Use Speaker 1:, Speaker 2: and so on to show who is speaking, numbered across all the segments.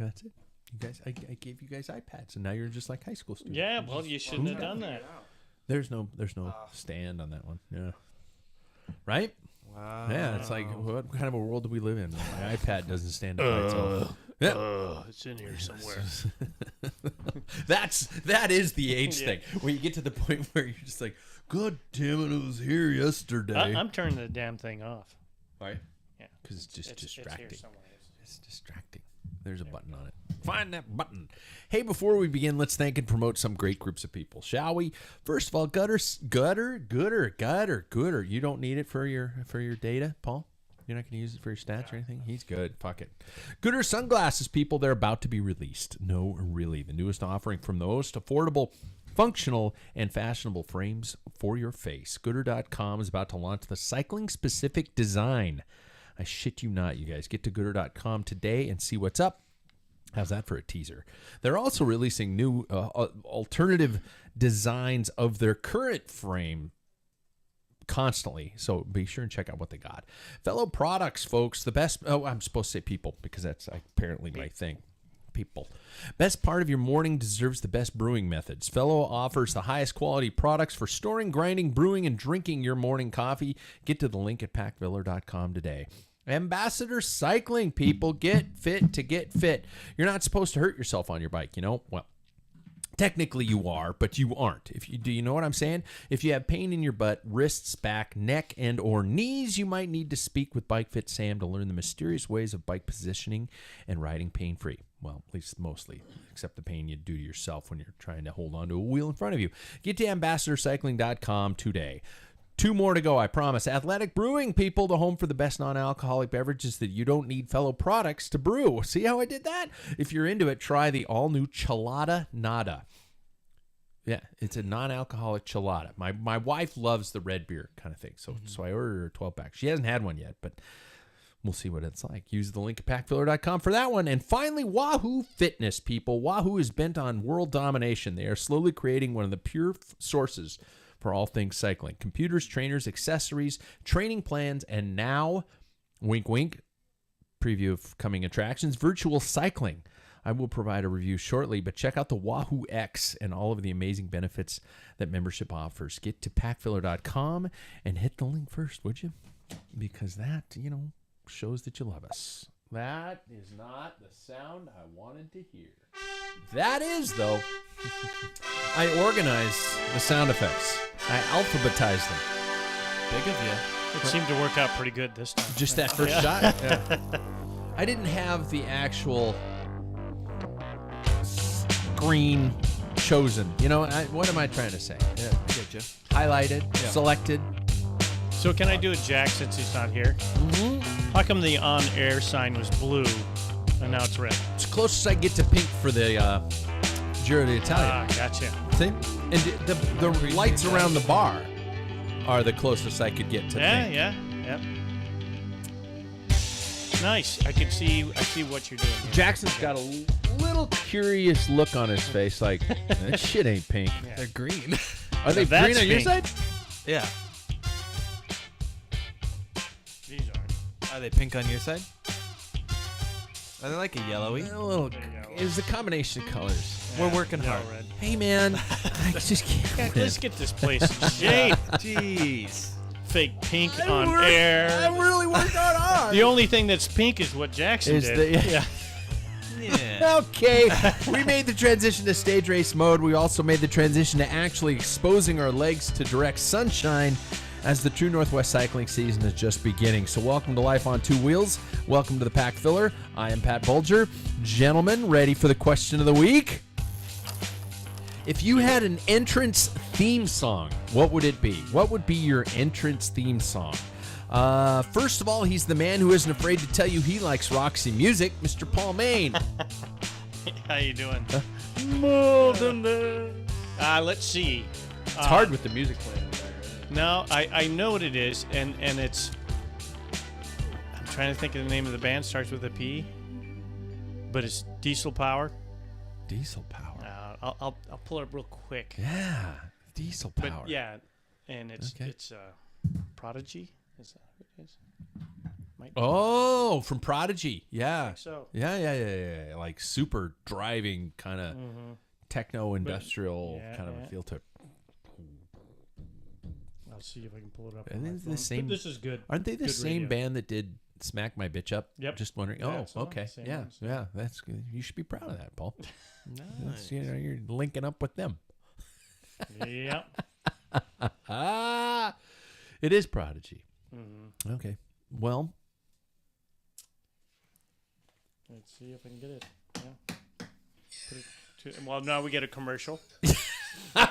Speaker 1: That's it. You guys, I gave you guys iPads, and now you're just like high school students.
Speaker 2: Yeah, well, you shouldn't have done that.
Speaker 1: There's no stand on that one. Yeah. Right?
Speaker 3: Wow.
Speaker 1: Yeah, it's like, what kind of a world do we live in? My iPad doesn't stand up by itself. Yeah.
Speaker 2: It's in here somewhere.
Speaker 1: That is the age thing. Where you get to the point where you're just like, God damn it, it was here yesterday.
Speaker 2: I'm turning the damn thing off.
Speaker 1: Right?
Speaker 2: Yeah.
Speaker 1: Because it's just distracting.
Speaker 2: It's here somewhere.
Speaker 1: It's distracting. There's a button on it. Find that button. Hey, before we begin, let's thank and promote some great groups of people, shall we? First of all, Gutter. You don't need it for your data, Paul? You're not going to use it for your stats or anything? He's good. Fuck it. Gooder sunglasses, people. They're about to be released. No, really. The newest offering from the most affordable, functional, and fashionable frames for your face. Gooder.com is about to launch the cycling-specific design. I shit you not, you guys. Get to Gooder.com today and see what's up. How's that for a teaser? They're also releasing new alternative designs of their current frame constantly, so be sure and check out what they got. Fellow products, folks, the best. Oh, I'm supposed to say people because that's apparently my thing. People. Best part of your morning deserves the best brewing methods. Fellow offers the highest quality products for storing, grinding, brewing, and drinking your morning coffee. Get to the link at Packfiller.com today. Ambassador Cycling, people. Get fit to get fit. You're not supposed to hurt yourself on your bike, you know? Well, technically you are, but you aren't. Do you know what I'm saying? If you have pain in your butt, wrists, back, neck, and or knees, you might need to speak with Bike Fit Sam to learn the mysterious ways of bike positioning and riding pain-free. Well, at least mostly, except the pain you do to yourself when you're trying to hold on to a wheel in front of you. Get to ambassadorcycling.com today. 2 more to go, I promise. Athletic Brewing, people, the home for the best non-alcoholic beverages that you don't need fellow products to brew. See how I did that? If you're into it, try the all-new Chelada Nada. Yeah, it's a non-alcoholic chelada. My wife loves the red beer kind of thing, so I ordered her a 12-pack. She hasn't had one yet, but we'll see what it's like. Use the link at packfiller.com for that one. And finally, Wahoo Fitness, people. Wahoo is bent on world domination. They are slowly creating one of the pure sources for all things cycling. Computers, trainers, accessories, training plans, and now, wink, wink, preview of coming attractions, virtual cycling. I will provide a review shortly, but check out the Wahoo X and all of the amazing benefits that membership offers. Get to packfiller.com and hit the link first, would you? Because that, shows that you love us. That is not the sound I wanted to hear. That is, though. I organize the sound effects. I alphabetize them.
Speaker 3: Big of you.
Speaker 2: It seemed to work out pretty good this time.
Speaker 1: Just that first shot? Yeah. I didn't have the actual screen chosen. What am I trying to say?
Speaker 3: Yeah, I get you.
Speaker 1: Highlighted, selected.
Speaker 2: So can I do a Jack since he's not here?
Speaker 1: Mm-hmm.
Speaker 2: How come the on-air sign was blue and now it's red?
Speaker 1: It's closest I get to pink for the Giro D Italia.
Speaker 2: Ah, gotcha.
Speaker 1: See? And the lights around the bar are the closest I could get to pink.
Speaker 2: Yeah. Nice. I see what you're doing here.
Speaker 1: Jackson's got a little curious look on his face, like, that shit ain't pink.
Speaker 2: Yeah.
Speaker 3: They're green.
Speaker 1: Are they
Speaker 2: That's
Speaker 1: green on your
Speaker 2: pink.
Speaker 1: side?
Speaker 3: Yeah.
Speaker 2: These aren't.
Speaker 3: Are they pink on your side? Are they like a yellowy?
Speaker 1: A little. It's a combination of colors.
Speaker 3: We're working
Speaker 2: Yellow,
Speaker 3: hard.
Speaker 2: red.
Speaker 1: Hey, man. I just can't.
Speaker 2: Let's get this place in shape.
Speaker 3: Jeez.
Speaker 2: Fake pink on air.
Speaker 1: I really worked on hard.
Speaker 2: The only thing that's pink is what Jackson did.
Speaker 1: Yeah.
Speaker 3: Yeah.
Speaker 1: Okay, we made the transition to stage race mode. We also made the transition to actually exposing our legs to direct sunshine as the True Northwest cycling season is just beginning. So welcome to Life on Two Wheels. Welcome to the Pack Filler. I am Pat Bulger. Gentlemen, ready for the question of the week? If you had an entrance theme song, what would it be? What would be your entrance theme song? First of all, he's the man who isn't afraid to tell you he likes Roxy music, Mr. Paul Main.
Speaker 2: How you doing? More than that. Let's see.
Speaker 1: It's hard with the music playing.
Speaker 2: No, I know what it is, and it's. I'm trying to think of the name of the band. Starts with a P, but it's Diesel Power.
Speaker 1: Diesel Power.
Speaker 2: I'll pull it up real quick.
Speaker 1: Yeah, Diesel Power.
Speaker 2: But yeah, and it's
Speaker 1: Okay.
Speaker 2: Prodigy. Is that what it is?
Speaker 1: Oh, from Prodigy. Yeah.
Speaker 2: So
Speaker 1: Yeah. Like super driving kind of techno-industrial
Speaker 2: Yeah,
Speaker 1: kind of
Speaker 2: yeah.
Speaker 1: a feel to it.
Speaker 2: I'll see if I can pull it up.
Speaker 1: I
Speaker 2: on my
Speaker 1: think it's the
Speaker 2: phone.
Speaker 1: same-
Speaker 2: But this is good.
Speaker 1: Aren't they the
Speaker 2: Good
Speaker 1: same
Speaker 2: radio.
Speaker 1: band that did Smack My Bitch Up?
Speaker 2: Yep.
Speaker 1: Just wondering.
Speaker 2: Yeah,
Speaker 1: Oh,
Speaker 2: it's the one,
Speaker 1: okay.
Speaker 2: same
Speaker 1: Yeah.
Speaker 2: ones, yeah.
Speaker 1: Yeah. That's good. You should be proud of that, Paul.
Speaker 3: Nice.
Speaker 1: You're linking up with them.
Speaker 2: Yep.
Speaker 1: It is Prodigy.
Speaker 2: Mm-hmm.
Speaker 1: Okay. Well,
Speaker 2: Let's see if I can get it. Yeah. Put it well, now we get a commercial.
Speaker 1: I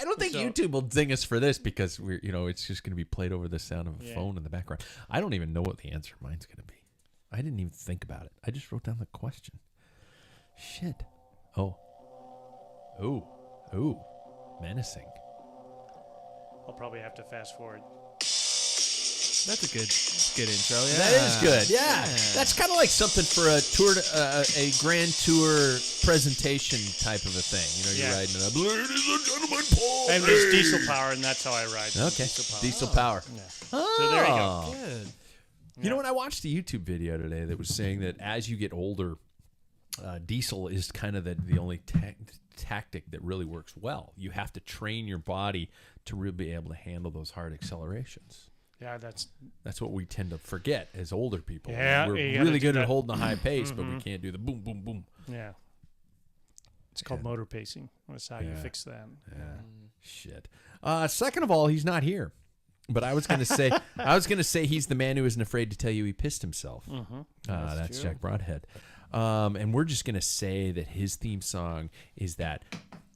Speaker 1: don't think
Speaker 2: So-
Speaker 1: YouTube will ding us for this because it's just going to be played over the sound of a
Speaker 2: Yeah.
Speaker 1: phone in the background. I don't even know what the answer of mine's going to be. I didn't even think about it. I just wrote down the question. Shit. Oh. Menacing.
Speaker 2: I'll probably have to fast forward.
Speaker 3: That's a good intro. Yeah.
Speaker 1: That is good. Yeah. That's kind of like something for a tour, a grand tour presentation type of a thing. You're
Speaker 2: Yeah.
Speaker 1: riding it up. Ladies and gentlemen, Paul.
Speaker 2: And there's diesel power, and that's how I ride.
Speaker 1: Okay.
Speaker 2: Diesel power.
Speaker 1: Diesel power.
Speaker 2: Yeah.
Speaker 1: Oh.
Speaker 2: So there you go.
Speaker 3: Good.
Speaker 1: You know what? I watched a YouTube video today that was saying that as you get older, diesel is kind of the only tactic that really works well. You have to train your body to really be able to handle those hard accelerations.
Speaker 2: Yeah, that's
Speaker 1: That's what we tend to forget as older people.
Speaker 2: Yeah,
Speaker 1: We're
Speaker 2: you gotta
Speaker 1: really
Speaker 2: do
Speaker 1: good at
Speaker 2: that.
Speaker 1: holding a high pace, but we can't do the boom, boom, boom.
Speaker 2: yeah. It's called motor pacing. That's how you
Speaker 1: Yeah.
Speaker 2: fix that.
Speaker 1: Yeah. Shit. Second of all, he's not here. But I was going to say, he's the man who isn't afraid to tell you he pissed himself. That's
Speaker 3: true.
Speaker 1: Jack Broadhead. And we're just going to say that his theme song is that,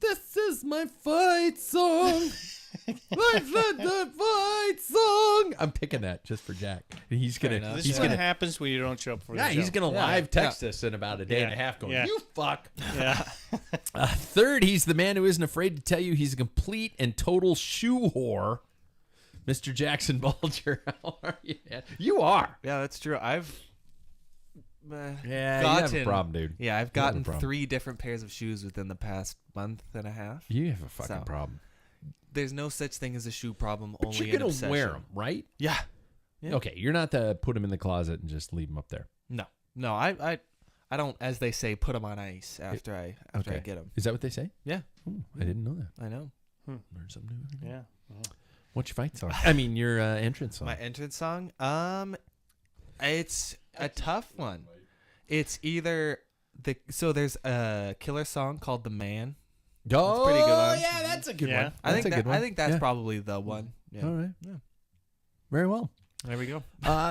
Speaker 1: this is my fight song. the fight song. I'm picking that just for Jack. He's going
Speaker 3: enough.
Speaker 1: to,
Speaker 2: This
Speaker 1: he's
Speaker 2: is
Speaker 1: going
Speaker 2: what
Speaker 1: to,
Speaker 2: happens when you don't show up for the show.
Speaker 1: he's going to
Speaker 3: Yeah.
Speaker 1: live text us in about a day and a
Speaker 2: Yeah.
Speaker 1: half going,
Speaker 2: Yeah.
Speaker 1: you fuck.
Speaker 2: Yeah.
Speaker 1: Third, he's the man who isn't afraid to tell you he's a complete and total shoe whore. Mr. Jackson Bulger, how are you, man? You are.
Speaker 3: Yeah, that's true. I've
Speaker 1: Yeah, you have a
Speaker 3: gotten
Speaker 1: problem, dude.
Speaker 3: Yeah, I've
Speaker 1: You have a
Speaker 3: gotten
Speaker 1: problem.
Speaker 3: 3 different pairs of shoes within the past month and a half.
Speaker 1: You have a fucking
Speaker 3: So,
Speaker 1: problem.
Speaker 3: There's no such thing as a shoe problem.
Speaker 1: But
Speaker 3: only
Speaker 1: you're
Speaker 3: an
Speaker 1: going to
Speaker 3: obsession.
Speaker 1: wear them, right?
Speaker 3: Yeah. Yeah.
Speaker 1: Okay, you're not to put them in the closet and just leave them up there.
Speaker 3: No. I don't, as they say, put them on ice after I
Speaker 1: Okay.
Speaker 3: get them.
Speaker 1: Is that what they say?
Speaker 3: Yeah,
Speaker 1: Ooh, I didn't know that.
Speaker 3: I know.
Speaker 1: Learn something new. every day.
Speaker 2: Yeah.
Speaker 1: What's your fight song? I mean, your entrance song.
Speaker 3: My entrance song. It's a tough one. It's either there's a killer song called "The Man."
Speaker 1: Oh,
Speaker 3: pretty good one.
Speaker 1: yeah, that's a good
Speaker 2: Yeah.
Speaker 1: one.
Speaker 3: I
Speaker 1: That's a good one.
Speaker 3: think that's
Speaker 1: Yeah.
Speaker 3: probably the one. Yeah.
Speaker 1: All right.
Speaker 3: Yeah.
Speaker 1: Very well.
Speaker 3: There we go.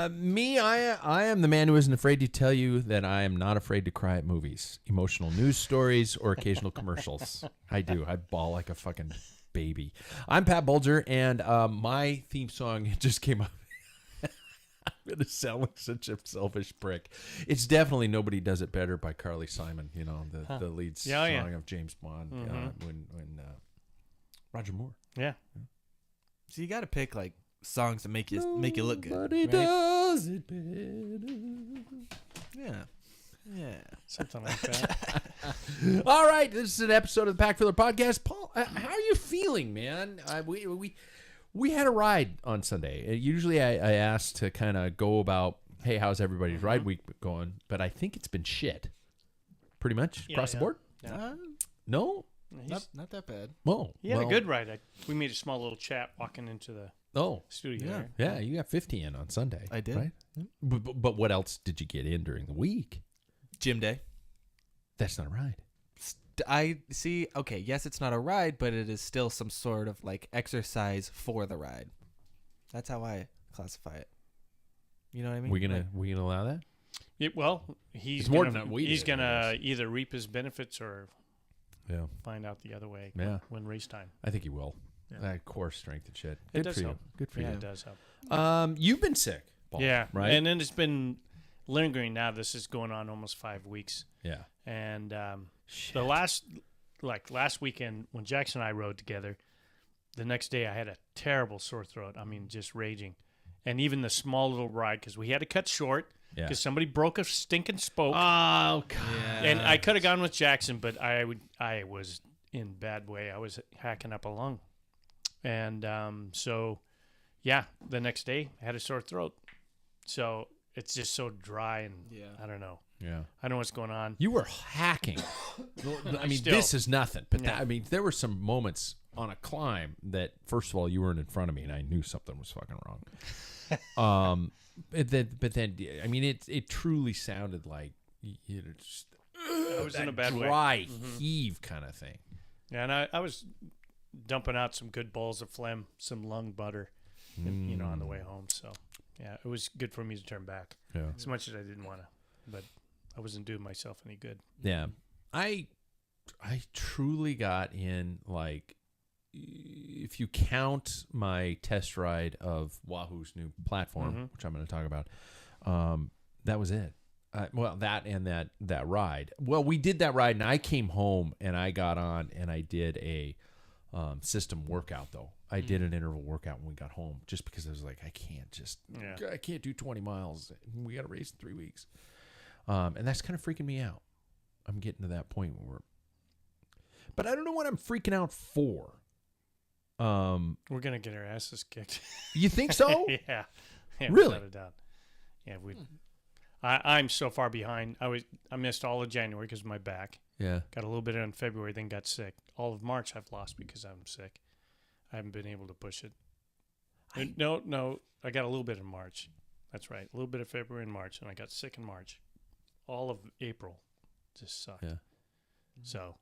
Speaker 1: Me, I am the man who isn't afraid to tell you that I am not afraid to cry at movies, emotional news stories, or occasional commercials. I do. I bawl like a fucking baby. I'm Pat Bulger, and my theme song just came up. I'm going to sound like such a selfish prick. It's definitely Nobody Does It Better by Carly Simon, the lead
Speaker 2: Yeah,
Speaker 1: song
Speaker 2: yeah.
Speaker 1: of James Bond when Roger Moore.
Speaker 2: Yeah.
Speaker 3: So you got to pick like songs to make you look good.
Speaker 1: Nobody
Speaker 3: right?
Speaker 1: does it better.
Speaker 3: Yeah. Yeah.
Speaker 2: Something like that.
Speaker 1: All right, this is an episode of the Packfiller podcast. Paul, how are you feeling, man? We had a ride on Sunday. Usually I ask to kind of go about, hey, how's everybody's ride week going? But I think it's been shit. Pretty much across the board?
Speaker 2: Yeah.
Speaker 1: No?
Speaker 3: Not that bad.
Speaker 1: Oh,
Speaker 2: He had
Speaker 1: well,
Speaker 2: a good ride. We made a small little chat walking into the
Speaker 1: Oh,
Speaker 2: studio.
Speaker 3: Yeah.
Speaker 2: there.
Speaker 1: yeah, you got 50 in on Sunday.
Speaker 3: I did.
Speaker 1: Right? But what else did you get in during the week?
Speaker 3: Gym day.
Speaker 1: That's not a ride.
Speaker 3: I see. Okay, yes, it's not a ride, but it is still some sort of like exercise for the ride. That's how I classify it. You know what I mean?
Speaker 1: We gonna allow that?
Speaker 2: Well, he's
Speaker 1: It's more
Speaker 2: gonna,
Speaker 1: than we
Speaker 2: he's
Speaker 1: did, I
Speaker 2: gonna
Speaker 1: guess.
Speaker 2: either reap his benefits or
Speaker 1: Yeah,
Speaker 2: find out the other way.
Speaker 1: Yeah.
Speaker 2: When race time.
Speaker 1: I think he will.
Speaker 2: Yeah.
Speaker 1: That core strength and shit.
Speaker 2: It
Speaker 1: Good
Speaker 2: does
Speaker 1: for you.
Speaker 2: help.
Speaker 1: Good for
Speaker 2: Yeah,
Speaker 1: you.
Speaker 2: it does help.
Speaker 1: You've been sick, Paul,
Speaker 2: Yeah.
Speaker 1: right?
Speaker 2: And then it's been lingering now. This is going on almost 5 weeks.
Speaker 1: Yeah.
Speaker 2: And
Speaker 1: Shit.
Speaker 2: the last weekend when Jackson and I rode together, the next day I had a terrible sore throat. I mean, just raging. And even the small little ride, because we had to cut short
Speaker 1: Yeah.
Speaker 2: because somebody broke a stinking spoke.
Speaker 1: Oh, God.
Speaker 2: And I could have gone with Jackson, but I was in bad way. I was hacking up a lung. And so, yeah, the next day I had a sore throat. So it's just so dry and I don't know.
Speaker 1: Yeah.
Speaker 2: I don't know what's going on.
Speaker 1: You were hacking. I mean,
Speaker 2: Still.
Speaker 1: this is nothing. But
Speaker 2: Yeah.
Speaker 1: I mean, there were some moments on a climb that, first of all, you weren't in front of me, and I knew something was fucking wrong. But then, I mean, it truly sounded like you know, just
Speaker 2: I was in a bad way.
Speaker 1: dry heave kind of thing.
Speaker 2: Yeah, and I was dumping out some good balls of phlegm, some lung butter, and, you know, on the way home. So, yeah, it was good for me to turn back.
Speaker 1: Yeah.
Speaker 2: As much as I didn't want to, but I wasn't doing myself any good.
Speaker 1: Yeah. I truly got in, like, if you count my test ride of Wahoo's new platform, which I'm going to talk about, that was it. Well, that and that ride. Well, we did that ride, and I came home, and I got on, and I did a system workout, though. I did an interval workout when we got home, just because I was like, I can't do 20 miles. We got to race in 3 weeks. And that's kind of freaking me out. I'm getting to that point where but I don't know what I'm freaking out for.
Speaker 2: We're gonna get our asses kicked.
Speaker 1: You think so?
Speaker 2: Yeah,
Speaker 1: Really?
Speaker 2: without a doubt. Yeah, I'm so far behind. I missed all of January because of my back.
Speaker 1: Yeah.
Speaker 2: Got a little bit in February, then got sick. All of March I've lost because I'm sick. I haven't been able to push it. No, I got a little bit in March. That's right, a little bit of February and March, and I got sick in March. All of April just sucked.
Speaker 1: Yeah.
Speaker 2: So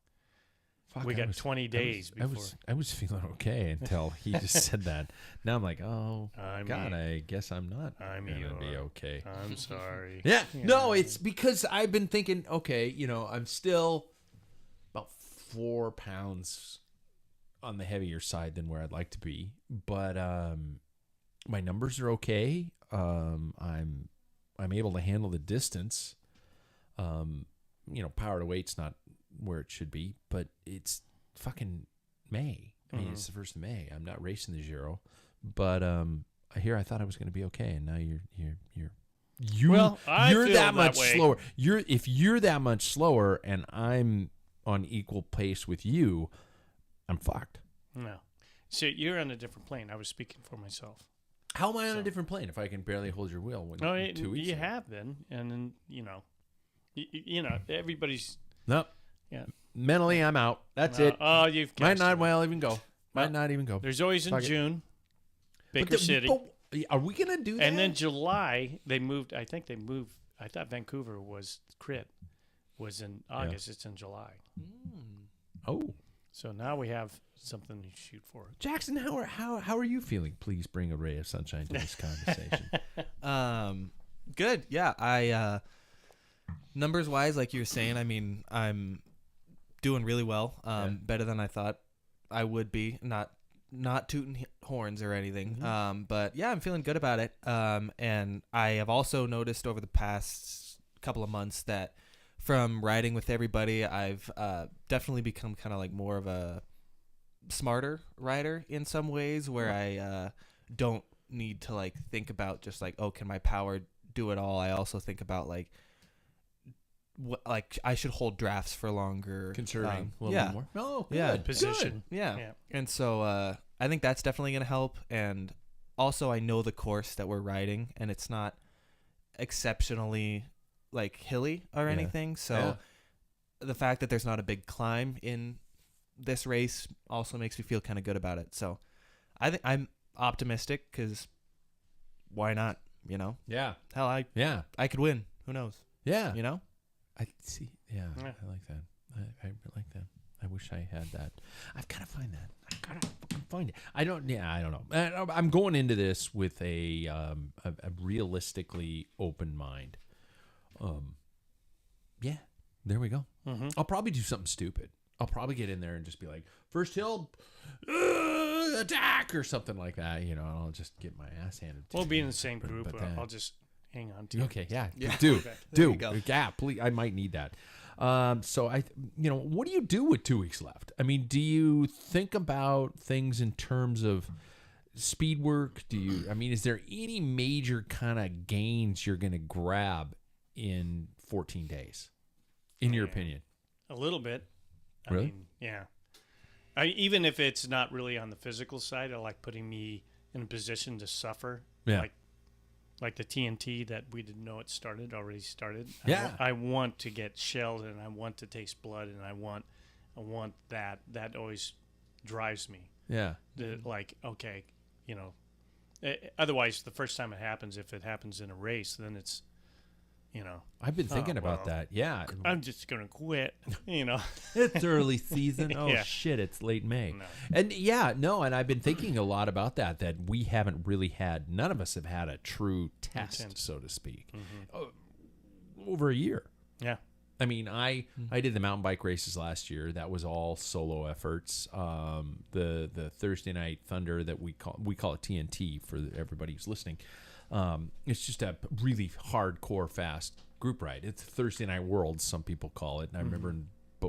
Speaker 1: Fuck,
Speaker 2: we got 20 days before.
Speaker 1: I was feeling okay until he just said that. Now I'm like, oh, God, I guess I'm not
Speaker 2: I'm
Speaker 1: going to be okay.
Speaker 2: I'm sorry.
Speaker 1: Yeah. No, it's because I've been thinking, okay, you know, I'm still about 4 pounds on the heavier side than where I'd like to be. But my numbers are okay. I'm able to handle the distance. You know, power to weight's not where it should be, but it's fucking May. I mean, it's the 1st of May. I'm not racing the Giro, but I thought I was going to be okay, and now you're that much slower. If you're that much slower, and I'm on equal pace with you, I'm fucked.
Speaker 2: No, so you're on a different plane. I was speaking for myself.
Speaker 1: How am I on a different plane if I can barely hold your wheel? When 2 weeks
Speaker 2: you
Speaker 1: ago?
Speaker 2: have been, and then you know, everybody's.
Speaker 1: Nope.
Speaker 2: Yeah.
Speaker 1: Mentally, I'm out. That's it.
Speaker 2: Oh, you've
Speaker 1: Might not
Speaker 2: cashed it.
Speaker 1: well even go. Might
Speaker 2: Well,
Speaker 1: not even go.
Speaker 2: There's always in
Speaker 1: Fuck it.
Speaker 2: June,
Speaker 1: But
Speaker 2: Baker City,
Speaker 1: are we gonna do that?
Speaker 2: and then July they moved. I think they moved. I thought Vancouver was crit was in August. It's in July.
Speaker 1: Oh,
Speaker 2: So now we have something to shoot for.
Speaker 1: Jackson, how are you feeling? Please bring a ray of sunshine to this conversation.
Speaker 3: Good. Yeah. I numbers wise, like you were saying, I mean, I'm doing really well. Better than I thought I would be. Not tooting horns or anything. But yeah, I'm feeling good about it. And I have also noticed over the past couple of months that from riding with everybody, I've definitely become kind of like more of a smarter rider in some ways, where I don't need to like think about just like, oh, can my power do it all? I also think about like I should hold drafts for longer,
Speaker 1: Conserving a little bit more. Oh, good.
Speaker 3: Yeah.
Speaker 2: Position.
Speaker 3: Yeah.
Speaker 2: Yeah.
Speaker 3: And so I think that's definitely going to help. And also I know the course that we're riding, and it's not exceptionally like hilly or anything. So the fact that there's not a big climb in this race also makes me feel kind of good about it. So I think I'm optimistic, because why not? You know?
Speaker 1: Yeah.
Speaker 3: Hell, I could win. Who knows?
Speaker 1: Yeah.
Speaker 3: You know?
Speaker 1: I see. Yeah, I like that. I like that. I wish I had that. I've got to find that. I've got to fucking find it. I don't know. I'm going into this with a realistically open mind. Yeah, there we go. I'll probably do something stupid. I'll probably get in there and just be like, first hill, attack, or something like that. You know, and I'll just get my ass handed to me.
Speaker 2: We'll be in the same group.
Speaker 1: but then-
Speaker 2: I'll just hang on to you.
Speaker 1: Okay, yeah.
Speaker 3: Yeah.
Speaker 1: Do.
Speaker 3: There you go.
Speaker 1: Yeah, please. I might need that. So what do you do with 2 weeks left? I mean, do you think about things in terms of speed work? Is there any major kind of gains you're going to grab in 14 days, in your opinion?
Speaker 2: A little bit.
Speaker 1: Really?
Speaker 2: I mean, yeah. Even if it's not really on the physical side, I like putting me in a position to suffer.
Speaker 1: Yeah.
Speaker 2: Like like the TNT that we didn't know it already started.
Speaker 1: Yeah.
Speaker 2: I want to get shelled, and I want to taste blood, and I want that. That always drives me.
Speaker 1: Yeah.
Speaker 2: Okay, otherwise, the first time it happens, if it happens in a race, then it's,
Speaker 1: I've been thinking about that. Yeah.
Speaker 2: I'm just going to quit,
Speaker 1: It's early season. Oh,
Speaker 2: Yeah.
Speaker 1: shit. It's late May.
Speaker 2: No.
Speaker 1: And and I've been thinking a lot about that we haven't really none of us have had a true test,
Speaker 2: Intense.
Speaker 1: so to speak,
Speaker 2: Mm-hmm.
Speaker 1: over a year.
Speaker 2: Yeah.
Speaker 1: I mean, I did the mountain bike races last year. That was all solo efforts. The Thursday Night Thunder that we call it TNT for everybody who's listening. It's just a really hardcore, fast group ride. It's Thursday Night Worlds, some people call it, and I remember in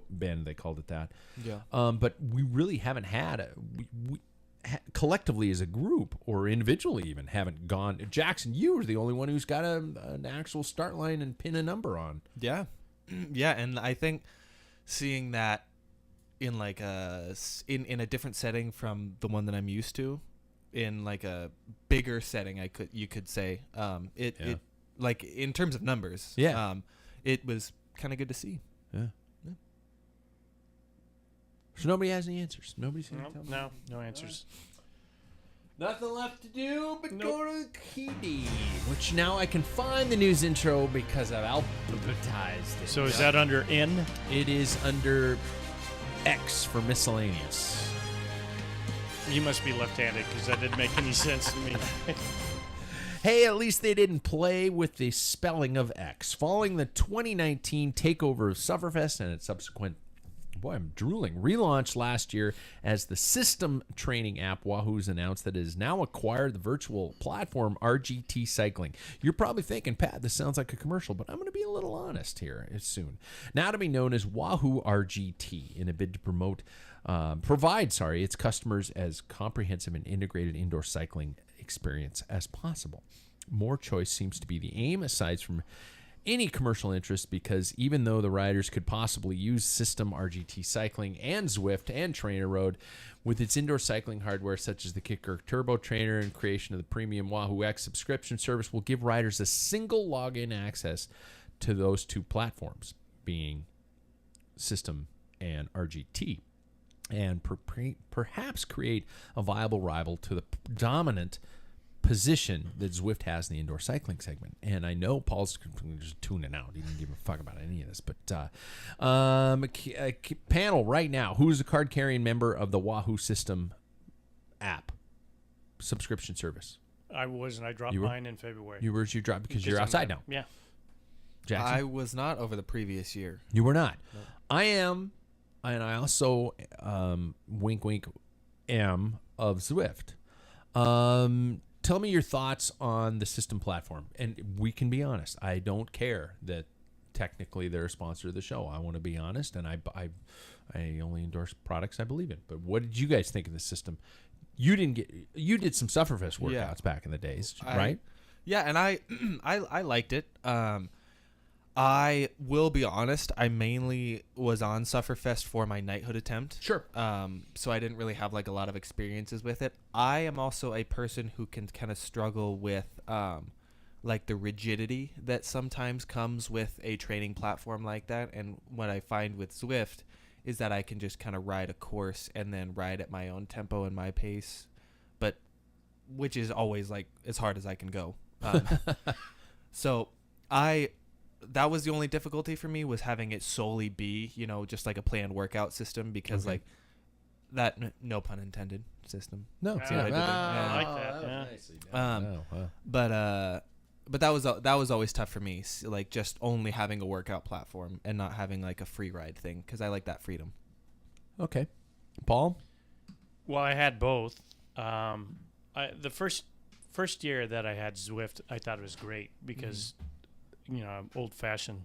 Speaker 1: band they called it that.
Speaker 3: Yeah.
Speaker 1: But we really haven't had collectively as a group or individually even haven't gone. Jackson, you were the only one who's got an actual start line and pin a number on.
Speaker 3: Yeah. Yeah, and I think seeing that in like in a different setting from the one that I'm used to, in like a bigger setting, you could say, it like in terms of numbers, it was kind of good to see.
Speaker 1: Yeah. So nobody has any answers. Nobody's gonna tell me.
Speaker 2: No answers.
Speaker 1: Nothing left to do but go to the KD, which now I can find the news intro because I've alphabetized it.
Speaker 2: So is that under N?
Speaker 1: It is under X for miscellaneous.
Speaker 2: You must be left-handed because that didn't make any sense to me.
Speaker 1: Hey, at least they didn't play with the spelling of X. Following the 2019 takeover of Sufferfest and its subsequent, I'm drooling, relaunch last year as the system training app, Wahoo's announced that it has now acquired the virtual platform RGT Cycling. You're probably thinking, Pat, this sounds like a commercial, but I'm going to be a little honest here soon. Now to be known as Wahoo RGT in a bid to provide its customers as comprehensive and integrated indoor cycling experience as possible. More choice seems to be the aim, aside from any commercial interest, because even though the riders could possibly use System RGT Cycling and Zwift and Trainer Road with its indoor cycling hardware such as the Kicker Turbo Trainer and creation of the premium Wahoo X subscription service will give riders a single login access to those two platforms, being System and RGT, and perhaps create a viable rival to the dominant position that Zwift has in the indoor cycling segment. And I know Paul's just tuning out. He didn't give a fuck about any of this. But panel right now, who's a card-carrying member of the Wahoo System app subscription service?
Speaker 2: I wasn't. I dropped mine in February.
Speaker 1: You dropped because you're outside now.
Speaker 2: Yeah.
Speaker 1: Jackson?
Speaker 3: I was not over the previous year.
Speaker 1: You were not.
Speaker 3: No.
Speaker 1: I am, and I also, wink, wink, am of Zwift. Tell me your thoughts on the system platform. And we can be honest. I don't care that technically they're a sponsor of the show. I want to be honest, and I only endorse products I believe in. But what did you guys think of the system? You did some Sufferfest workouts back in the days, right?
Speaker 3: Yeah, and I liked it. I will be honest, I mainly was on Sufferfest for my knighthood attempt.
Speaker 1: Sure.
Speaker 3: So I didn't really have like a lot of experiences with it. I am also a person who can kind of struggle with like the rigidity that sometimes comes with a training platform like that. And what I find with Zwift is that I can just kind of ride a course and then ride at my own tempo and my pace, but which is always like as hard as I can go. So that was the only difficulty for me, was having it solely be, just like a planned workout system, because like that, no pun intended, system.
Speaker 1: No,
Speaker 2: I like that. Yeah.
Speaker 3: But that was always tough for me, like just only having a workout platform and not having like a free ride thing, because I like that freedom.
Speaker 1: Okay, Paul.
Speaker 2: Well, I had both. The first year that I had Zwift, I thought it was great because. I'm old-fashioned.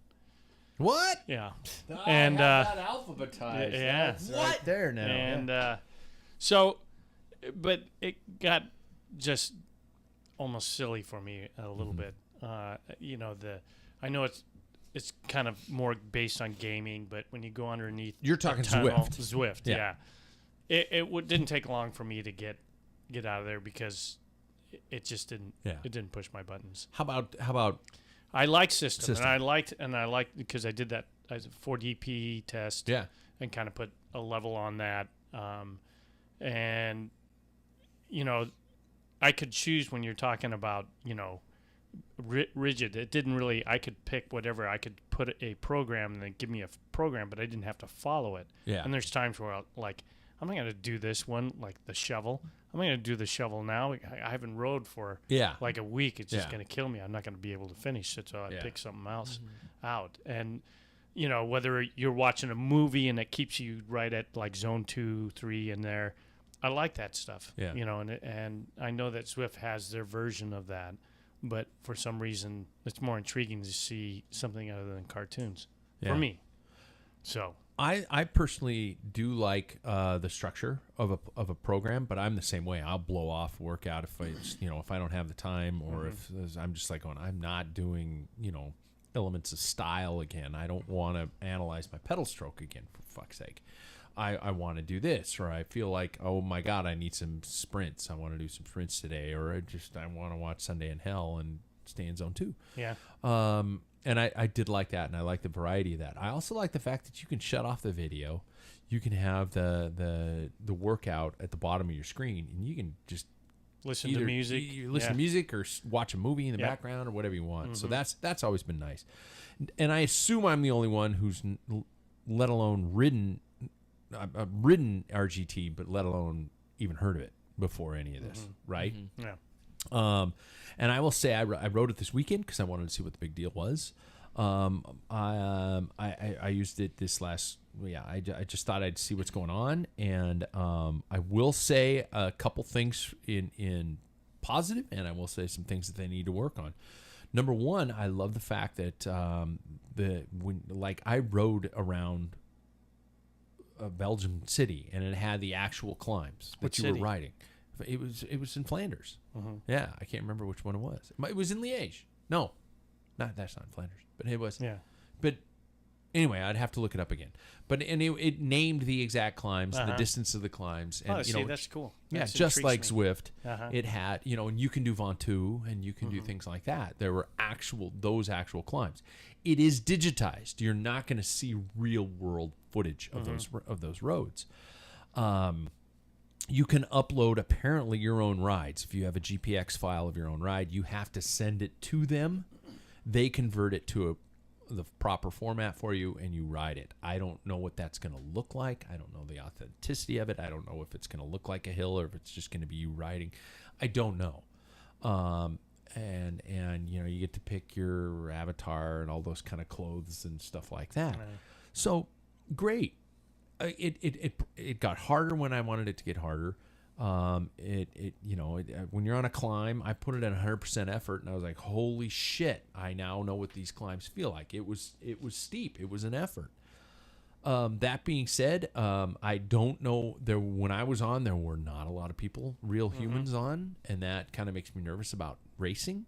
Speaker 1: What?
Speaker 2: Yeah.
Speaker 1: And that alphabetized.
Speaker 2: Yeah.
Speaker 1: That's right there now.
Speaker 2: And but it got just almost silly for me a little bit. I know it's kind of more based on gaming, but when you go underneath,
Speaker 1: you're talking
Speaker 2: Zwift. Yeah. It didn't take long for me to get out of there, because it just didn't.
Speaker 1: Yeah.
Speaker 2: It didn't push my buttons.
Speaker 1: How about
Speaker 2: I like system,
Speaker 1: System.
Speaker 2: and I liked because I did that as a 4DP test.
Speaker 1: yeah.
Speaker 2: And kind of put a level on that. And, you know, I could choose when you're talking about, you know, rigid. It didn't really, I could pick whatever. I could put a program and then give me a program, but I didn't have to follow it.
Speaker 1: Yeah.
Speaker 2: And there's times where, I'm not going to do this one, like the shovel. I'm not going to do the shovel now. I haven't rode for
Speaker 1: Yeah.
Speaker 2: like a week. It's just
Speaker 1: Yeah.
Speaker 2: going to kill me. I'm not going to be able to finish it, so I
Speaker 1: Yeah.
Speaker 2: pick something else out. And, you know, whether you're watching a movie and it keeps you right at like zone 2, 3 in there, I like that stuff.
Speaker 1: Yeah.
Speaker 2: You know, and I know that Zwift has their version of that, but for some reason it's more intriguing to see something other than cartoons
Speaker 1: Yeah.
Speaker 2: for me. So
Speaker 1: I personally do like the structure of a program, but I'm the same way. I'll blow off workout if I don't have the time, or if I'm just like going, I'm not doing elements of style again. I don't want to analyze my pedal stroke again, for fuck's sake. I want to do this, or I feel like, oh my God, I need some sprints. I want to do some sprints today, or I want to watch Sunday in Hell and stay in zone 2.
Speaker 2: yeah,
Speaker 1: and I did like that, and I like the variety of that. I also like the fact that you can shut off the video. You can have the workout at the bottom of your screen, and you can just
Speaker 2: listen to music.
Speaker 1: You listen to music or watch a movie in the
Speaker 2: Yeah.
Speaker 1: background or whatever you want. So that's always been nice. And I assume I'm the only one who's let alone ridden RGT, but let alone even heard of it before any of this, right?
Speaker 2: Yeah.
Speaker 1: And I will say I rode it this weekend because I wanted to see what the big deal was. I used it this last. I just thought I'd see what's going on, and I will say a couple things in positive, and I will say some things that they need to work on. Number one, I love the fact that I rode around a Belgian city, and it had the actual climbs that
Speaker 2: What
Speaker 1: you
Speaker 2: city?
Speaker 1: were riding. It was in Flanders. Yeah, I can't remember which one it was. It was in Liège. No, that's not in Flanders, but it was.
Speaker 2: Yeah.
Speaker 1: But anyway, I'd have to look it up again. But it named the exact climbs, and the distance of the climbs, and
Speaker 2: See, that's cool.
Speaker 1: yeah,
Speaker 2: That
Speaker 1: just like
Speaker 2: intrigues me.
Speaker 1: Zwift, it had and you can do Ventoux, and you can do things like that. There were those actual climbs. It is digitized. You're not going to see real world footage of those roads. You can upload apparently your own rides. If you have a GPX file of your own ride, you have to send it to them. They convert it to the proper format for you, and you ride it. I don't know what that's going to look like. I don't know the authenticity of it. I don't know if it's going to look like a hill or if it's just going to be you riding. I don't know. And you get to pick your avatar and all those kind of clothes and stuff like that.
Speaker 2: Right.
Speaker 1: So great. It got harder when I wanted it to get harder. When you're on a climb, I put it at 100% effort, and I was like, holy shit, I now know what these climbs feel like. It was steep. It was an effort. That being said, I don't know, when I was on, there were not a lot of people, real humans on, and that kind of makes me nervous about racing,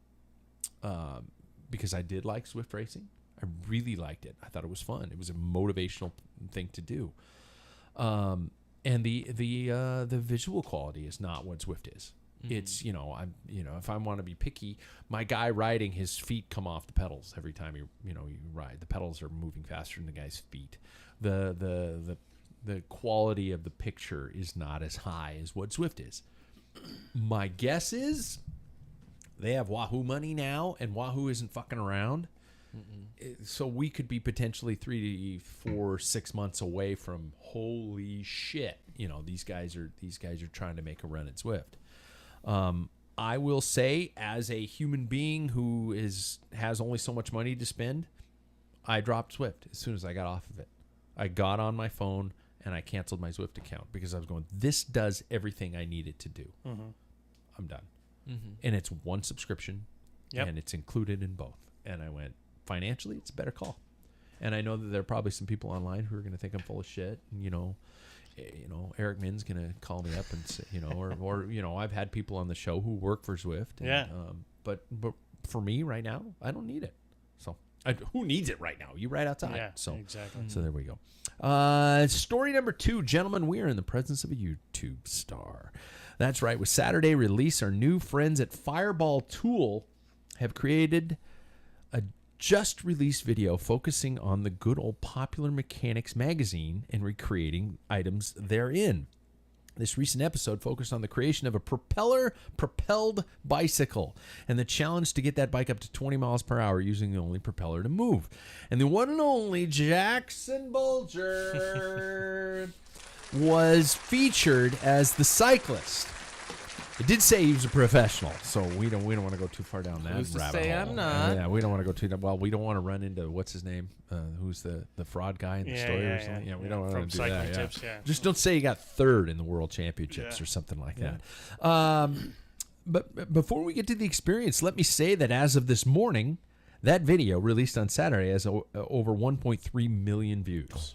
Speaker 1: because I did like Zwift racing. I really liked it. I thought it was fun. It was a motivational thing to do. And the visual quality is not what Zwift is. It's if I want to be picky, my guy riding, his feet come off the pedals every time you ride. The pedals are moving faster than the guy's feet. The quality of the picture is not as high as what Zwift is. My guess is they have Wahoo money now, and Wahoo isn't fucking around. So we could be potentially 3, 4, 6 months away from holy shit. These guys are trying to make a run at Zwift. I will say, as a human being who has only so much money to spend, I dropped Zwift as soon as I got off of it. I got on my phone and I canceled my Zwift account because I was going, this does everything I need it to do. I'm done. And it's one subscription, and it's included in both. And I went, financially, it's a better call. And I know that there are probably some people online who are going to think I'm full of shit. And, Eric Min's going to call me up and say, or I've had people on the show who work for Zwift. And, but for me right now, I don't need it. So who needs it right now? You ride outside.
Speaker 2: Yeah,
Speaker 1: so
Speaker 2: exactly.
Speaker 1: So there we go. Story number 2, gentlemen, we are in the presence of a YouTube star. That's right. With Saturday release, our new friends at Fireball Tool have created a just-released video focusing on the good old Popular Mechanics magazine and recreating items therein. This recent episode focused on the creation of a propeller-propelled bicycle and the challenge to get that bike up to 20 miles per hour using the only propeller to move. And the one and only Jackson Bulger was featured as the cyclist. It did say he was a professional, so we don't want to go too far down that
Speaker 3: Who's to
Speaker 1: rabbit
Speaker 3: say
Speaker 1: hole.
Speaker 3: I'm not?
Speaker 1: Yeah, we don't want to go too. Well, we don't want to run into what's his name, who's the fraud guy in the story or something. Yeah, we don't want
Speaker 2: From
Speaker 1: to do
Speaker 2: Cycling
Speaker 1: that.
Speaker 2: Tips, yeah.
Speaker 1: Just don't say he got third in the World Championships or something like that. But before we get to the experience, let me say that as of this morning, that video released on Saturday has over 1.3 million views.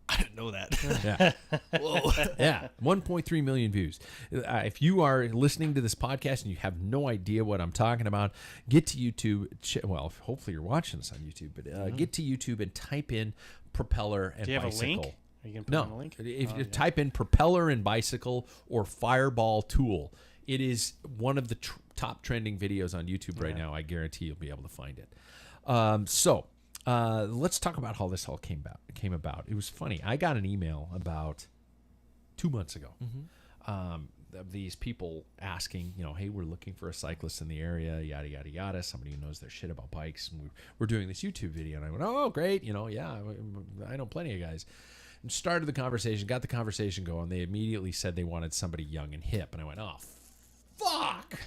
Speaker 3: I didn't know that.
Speaker 1: Yeah. Whoa. Yeah. 1.3 million views. If you are listening to this podcast and you have no idea what I'm talking about, get to YouTube. Well, hopefully you're watching this on YouTube, but get to YouTube and type in propeller and
Speaker 2: Do you have
Speaker 1: bicycle.
Speaker 2: a link? Are you going to put on a link?
Speaker 1: If you type in propeller and bicycle or Fireball Tool, it is one of the top trending videos on YouTube right now. I guarantee you'll be able to find it. Let's talk about how this all came about. It was funny. I got an email about 2 months ago of these people asking, hey, we're looking for a cyclist in the area, yada, yada, yada, somebody who knows their shit about bikes. And we're doing this YouTube video. And I went, oh, great. Yeah, I know plenty of guys. And started the conversation, got the conversation going. They immediately said they wanted somebody young and hip. And I went, oh, fuck.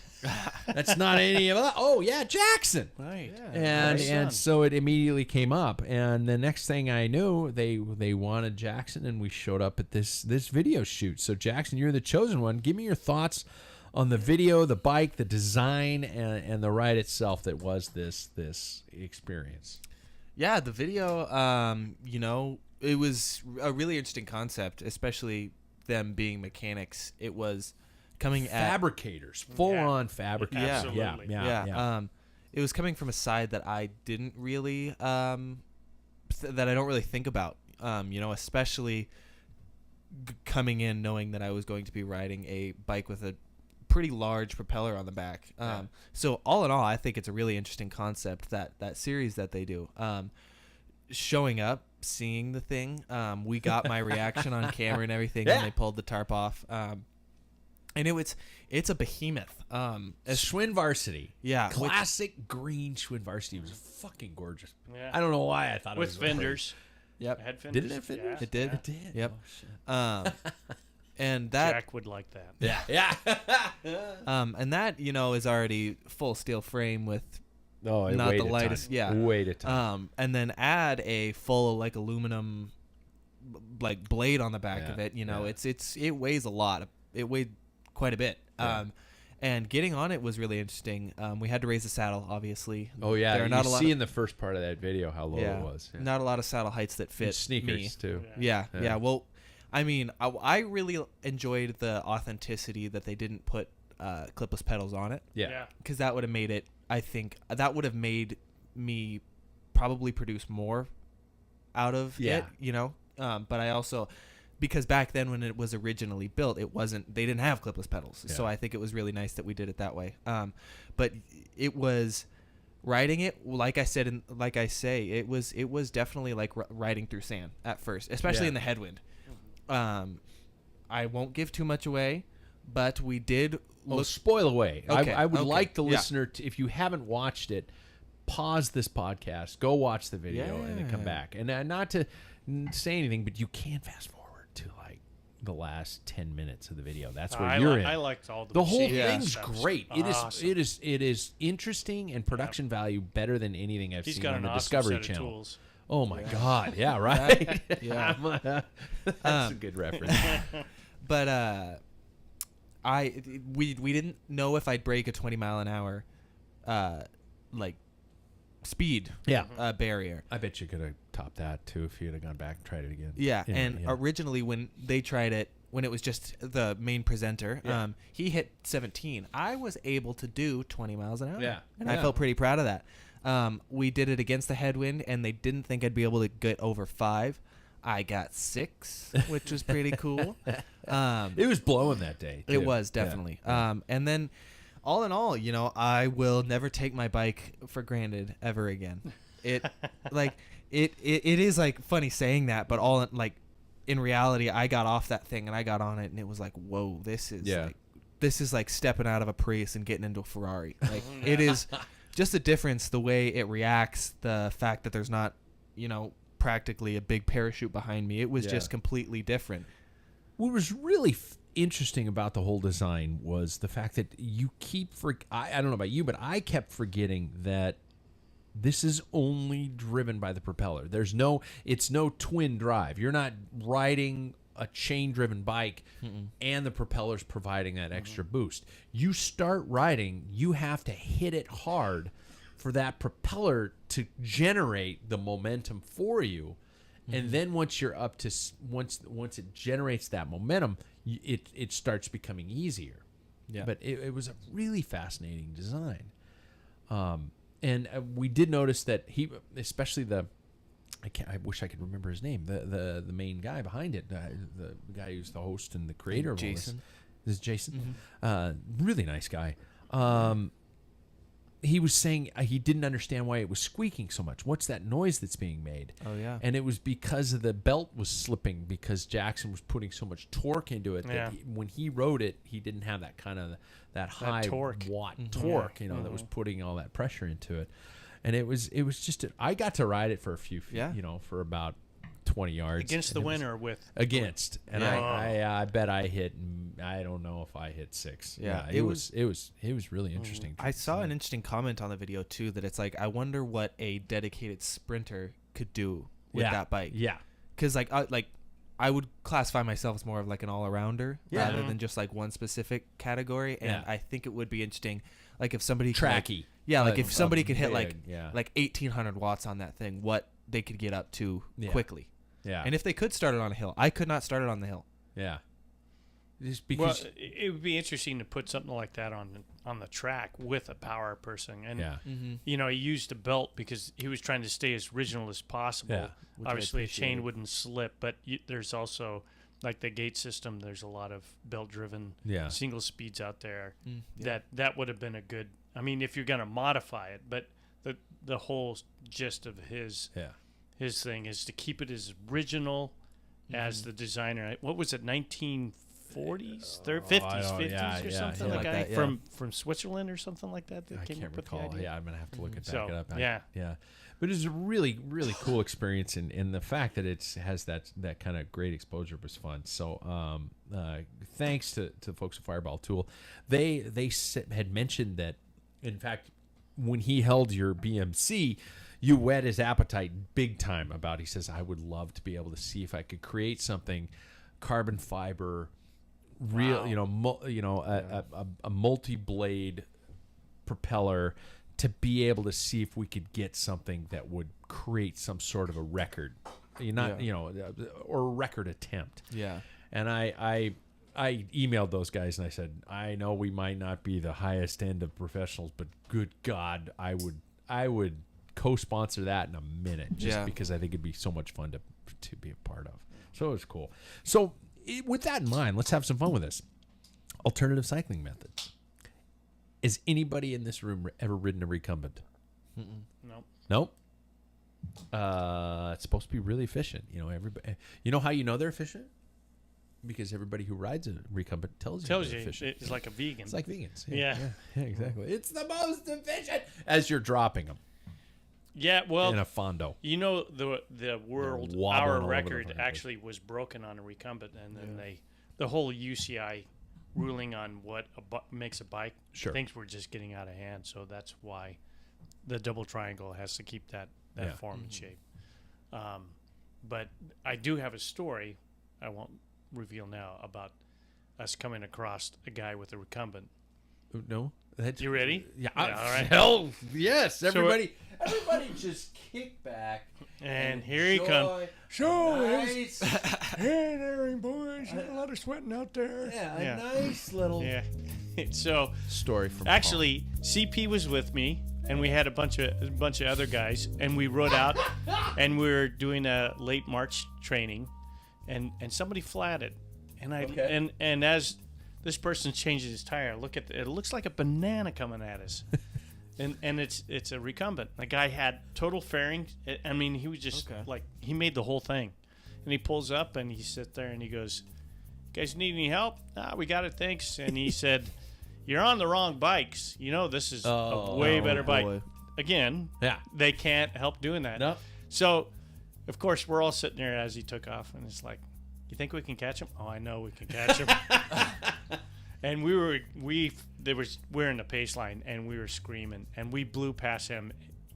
Speaker 1: That's not any of that. Oh, yeah, Jackson.
Speaker 2: Right.
Speaker 1: Yeah. And so it immediately came up. And the next thing I knew, they wanted Jackson, and we showed up at this video shoot. So, Jackson, you're the chosen one. Give me your thoughts on the video, the bike, the design, and the ride itself that was this experience.
Speaker 3: Yeah, the video, it was a really interesting concept, especially them being mechanics. It was coming
Speaker 1: fabricators, full-on fabricators.
Speaker 2: Absolutely.
Speaker 3: Yeah. It was coming from a side that I didn't really, that I don't really think about, especially coming in knowing that I was going to be riding a bike with a pretty large propeller on the back. So all in all, I think it's a really interesting concept, that series that they do. Showing up, seeing the thing, we got my reaction on camera and everything when they pulled the tarp off. And it's a behemoth.
Speaker 1: Schwinn Varsity.
Speaker 3: Yeah.
Speaker 1: Classic green Schwinn Varsity. It was fucking gorgeous.
Speaker 2: Yeah.
Speaker 1: I don't know why I thought it
Speaker 2: With
Speaker 1: was
Speaker 2: fenders.
Speaker 3: Yep.
Speaker 2: It had fenders.
Speaker 1: Did it have fenders?
Speaker 3: It did.
Speaker 1: It did.
Speaker 3: Yep.
Speaker 1: Oh, shit.
Speaker 3: And that
Speaker 2: Jack would like that.
Speaker 1: Yeah.
Speaker 3: and that, is already full steel frame with
Speaker 1: No,
Speaker 3: not the lightest.
Speaker 1: Time.
Speaker 3: Yeah.
Speaker 1: Wait a time.
Speaker 3: And then add a full aluminum blade on the back of it. It weighs a lot. It weighed quite a bit.
Speaker 1: Yeah.
Speaker 3: And getting on it was really interesting. We had to raise the saddle, obviously.
Speaker 1: Oh yeah,
Speaker 3: there are not
Speaker 1: you
Speaker 3: a lot
Speaker 1: see in the first part of that video how low it was. Yeah.
Speaker 3: Not a lot of saddle heights that fit
Speaker 1: And sneakers
Speaker 3: me.
Speaker 1: too.
Speaker 3: Yeah. Well, I mean, I really enjoyed the authenticity that they didn't put clipless pedals on it.
Speaker 1: Yeah.
Speaker 3: Because that would have made it. I think that would have made me probably produce more out of it. But I also, because back then when it was originally built, they didn't have clipless pedals.
Speaker 1: Yeah.
Speaker 3: So I think it was really nice that we did it that way. But it was riding it, like I said, and like I say, it was definitely like riding through sand at first, especially in the headwind. I won't give too much away, but we did
Speaker 1: spoil away.
Speaker 3: Okay,
Speaker 1: I would like the
Speaker 3: yeah.
Speaker 1: listener to, if you haven't watched it, pause this podcast, go watch the video, and then come
Speaker 3: Yeah.
Speaker 1: back. And not to say anything, but you can fast forward to the last 10 minutes of the video. That's where you're in.
Speaker 2: I liked all
Speaker 1: The whole
Speaker 2: machine
Speaker 1: thing's
Speaker 2: stuff.
Speaker 1: great.
Speaker 2: Awesome.
Speaker 1: It is interesting and production value better than anything I've
Speaker 2: He's
Speaker 1: seen
Speaker 2: got
Speaker 1: on
Speaker 2: an
Speaker 1: the
Speaker 2: awesome
Speaker 1: Discovery
Speaker 2: set of
Speaker 1: Channel.
Speaker 2: tools.
Speaker 1: Oh my God! Yeah, right.
Speaker 3: Yeah.
Speaker 1: That's a good reference.
Speaker 3: But we didn't know if I'd break a 20 mile an hour speed barrier.
Speaker 1: I bet you could have topped that too if you'd have gone back and tried it again.
Speaker 3: Yeah, originally when they tried it, when it was just the main presenter, he hit 17. I was able to do 20 miles an hour.
Speaker 1: Yeah.
Speaker 3: And I felt pretty proud of that. We did it against the headwind, and they didn't think I'd be able to get over 5. I got 6, which was pretty cool.
Speaker 1: It was blowing that day.
Speaker 3: It
Speaker 1: too.
Speaker 3: was definitely.
Speaker 1: Yeah.
Speaker 3: And then, all in all, I will never take my bike for granted ever again. It is like funny saying that, but in reality, I got off that thing and I got on it, and it was like, whoa, this is like stepping out of a Prius and getting into a Ferrari. Like it is just a difference, the way it reacts, the fact that there's not, practically a big parachute behind me. It was just completely different.
Speaker 1: What was really interesting about the whole design was the fact that you keep I don't know about you, but I kept forgetting that this is only driven by the propeller. It's no twin drive. You're not riding a chain-driven bike and the propeller's providing that extra boost. You start riding, you have to hit it hard for that propeller to generate the momentum for you. And then once you're up to once it generates that momentum, it starts becoming easier.
Speaker 3: Yeah.
Speaker 1: But it was a really fascinating design. And we did notice that especially I wish I could remember his name. The main guy behind it, the guy who's the host and the creator of
Speaker 3: Jason.
Speaker 1: all this is Jason. Really nice guy. He was saying he didn't understand why it was squeaking so much. What's that noise that's being made?
Speaker 3: Oh, yeah.
Speaker 1: And it was because of the belt was slipping because Jackson was putting so much torque into it that when he rode it, he didn't have that kind of that high
Speaker 2: torque.
Speaker 1: watt torque, that was putting all that pressure into it. And it was just I got to ride it for a few feet, for about 20 yards
Speaker 2: against the wind or with
Speaker 1: against, and I bet I hit. I don't know if I hit 6.
Speaker 3: Yeah,
Speaker 1: it was really interesting.
Speaker 3: I saw an interesting comment on the video too that it's like, I wonder what a dedicated sprinter could do with that bike.
Speaker 1: Yeah,
Speaker 3: because I would classify myself as more of like an all-arounder rather than just like one specific category, and I think it would be interesting, like if somebody
Speaker 1: tracky.
Speaker 3: If somebody could hit like
Speaker 1: 1800
Speaker 3: watts on that thing, what they could get up to quickly.
Speaker 1: Yeah.
Speaker 3: And if they could start it on a hill, I could not start it on the hill.
Speaker 1: Yeah. Just because
Speaker 2: it would be interesting to put something like that on the track with a power person, and he used a belt because he was trying to stay as original as possible.
Speaker 1: Yeah.
Speaker 2: Obviously, a chain wouldn't slip, but there's also like the Yates system. There's a lot of belt-driven single speeds out there. That would have been a good. I mean, if you're going to modify it, but the whole gist of his thing is to keep it as original as the designer. What was it, 1940s, 50s or something like that? From Switzerland or something like that?
Speaker 1: I can't recall. Yeah, I'm gonna have to look it back
Speaker 2: So,
Speaker 1: up.
Speaker 2: Yeah.
Speaker 1: But it's a really, really cool experience, and the fact that it has that kind of great exposure was fun. So thanks to the folks at Fireball Tool. They had mentioned that, in fact, when he held your BMC, you whet his appetite big time about, he says, I would love to be able to see if I could create something carbon fiber, real, a multi-blade propeller, to be able to see if we could get something that would create some sort of a record, or a record attempt.
Speaker 3: Yeah.
Speaker 1: And I emailed those guys and I said, I know we might not be the highest end of professionals, but good God, I would co-sponsor that in a minute, just because I think it'd be so much fun to be a part of. So it was cool. So with that in mind, let's have some fun with this. Alternative cycling methods. Has anybody in this room ever ridden a recumbent? Nope. It's supposed to be really efficient. Everybody. You know how you know they're efficient? Because everybody who rides a recumbent tells you efficient.
Speaker 2: It's like a vegan.
Speaker 1: It's like vegans.
Speaker 2: Yeah,
Speaker 1: exactly. It's the most efficient as you're dropping them.
Speaker 2: Yeah, well,
Speaker 1: in a fondo.
Speaker 2: The world hour record actually was broken on a recumbent, and then the whole UCI ruling on what makes a bike, things were just getting out of hand. So that's why the double triangle has to keep that form and shape. But I do have a story I won't reveal now about us coming across a guy with a recumbent.
Speaker 1: No?
Speaker 2: You ready?
Speaker 1: Yeah.
Speaker 2: All right.
Speaker 1: Hell, yes. Everybody just kick back.
Speaker 2: And here he comes.
Speaker 1: Nice.
Speaker 2: Hey there, boys. A lot of sweating out there.
Speaker 1: Yeah, a nice little
Speaker 2: So
Speaker 1: story from
Speaker 2: actually, CP was with me. and we had a bunch of other guys, and we rode out, and we were doing a late March training, and somebody flatted, and and as this person changes his tire, I look at it looks like a banana coming at us. And it's a recumbent. The guy had total fairing. I mean, he was just like, he made the whole thing. And he pulls up and he sits there and he goes, "You guys need any help?" "Ah, we got it, thanks." And he said, "You're on the wrong bikes. You know, this is a way better bike." Again, they can't help doing that.
Speaker 1: No.
Speaker 2: So, of course, we're all sitting there as he took off, and it's like, "You think we can catch him?" "Oh, I know we can catch him." And we're in the pace line, and we were screaming, and we blew past him,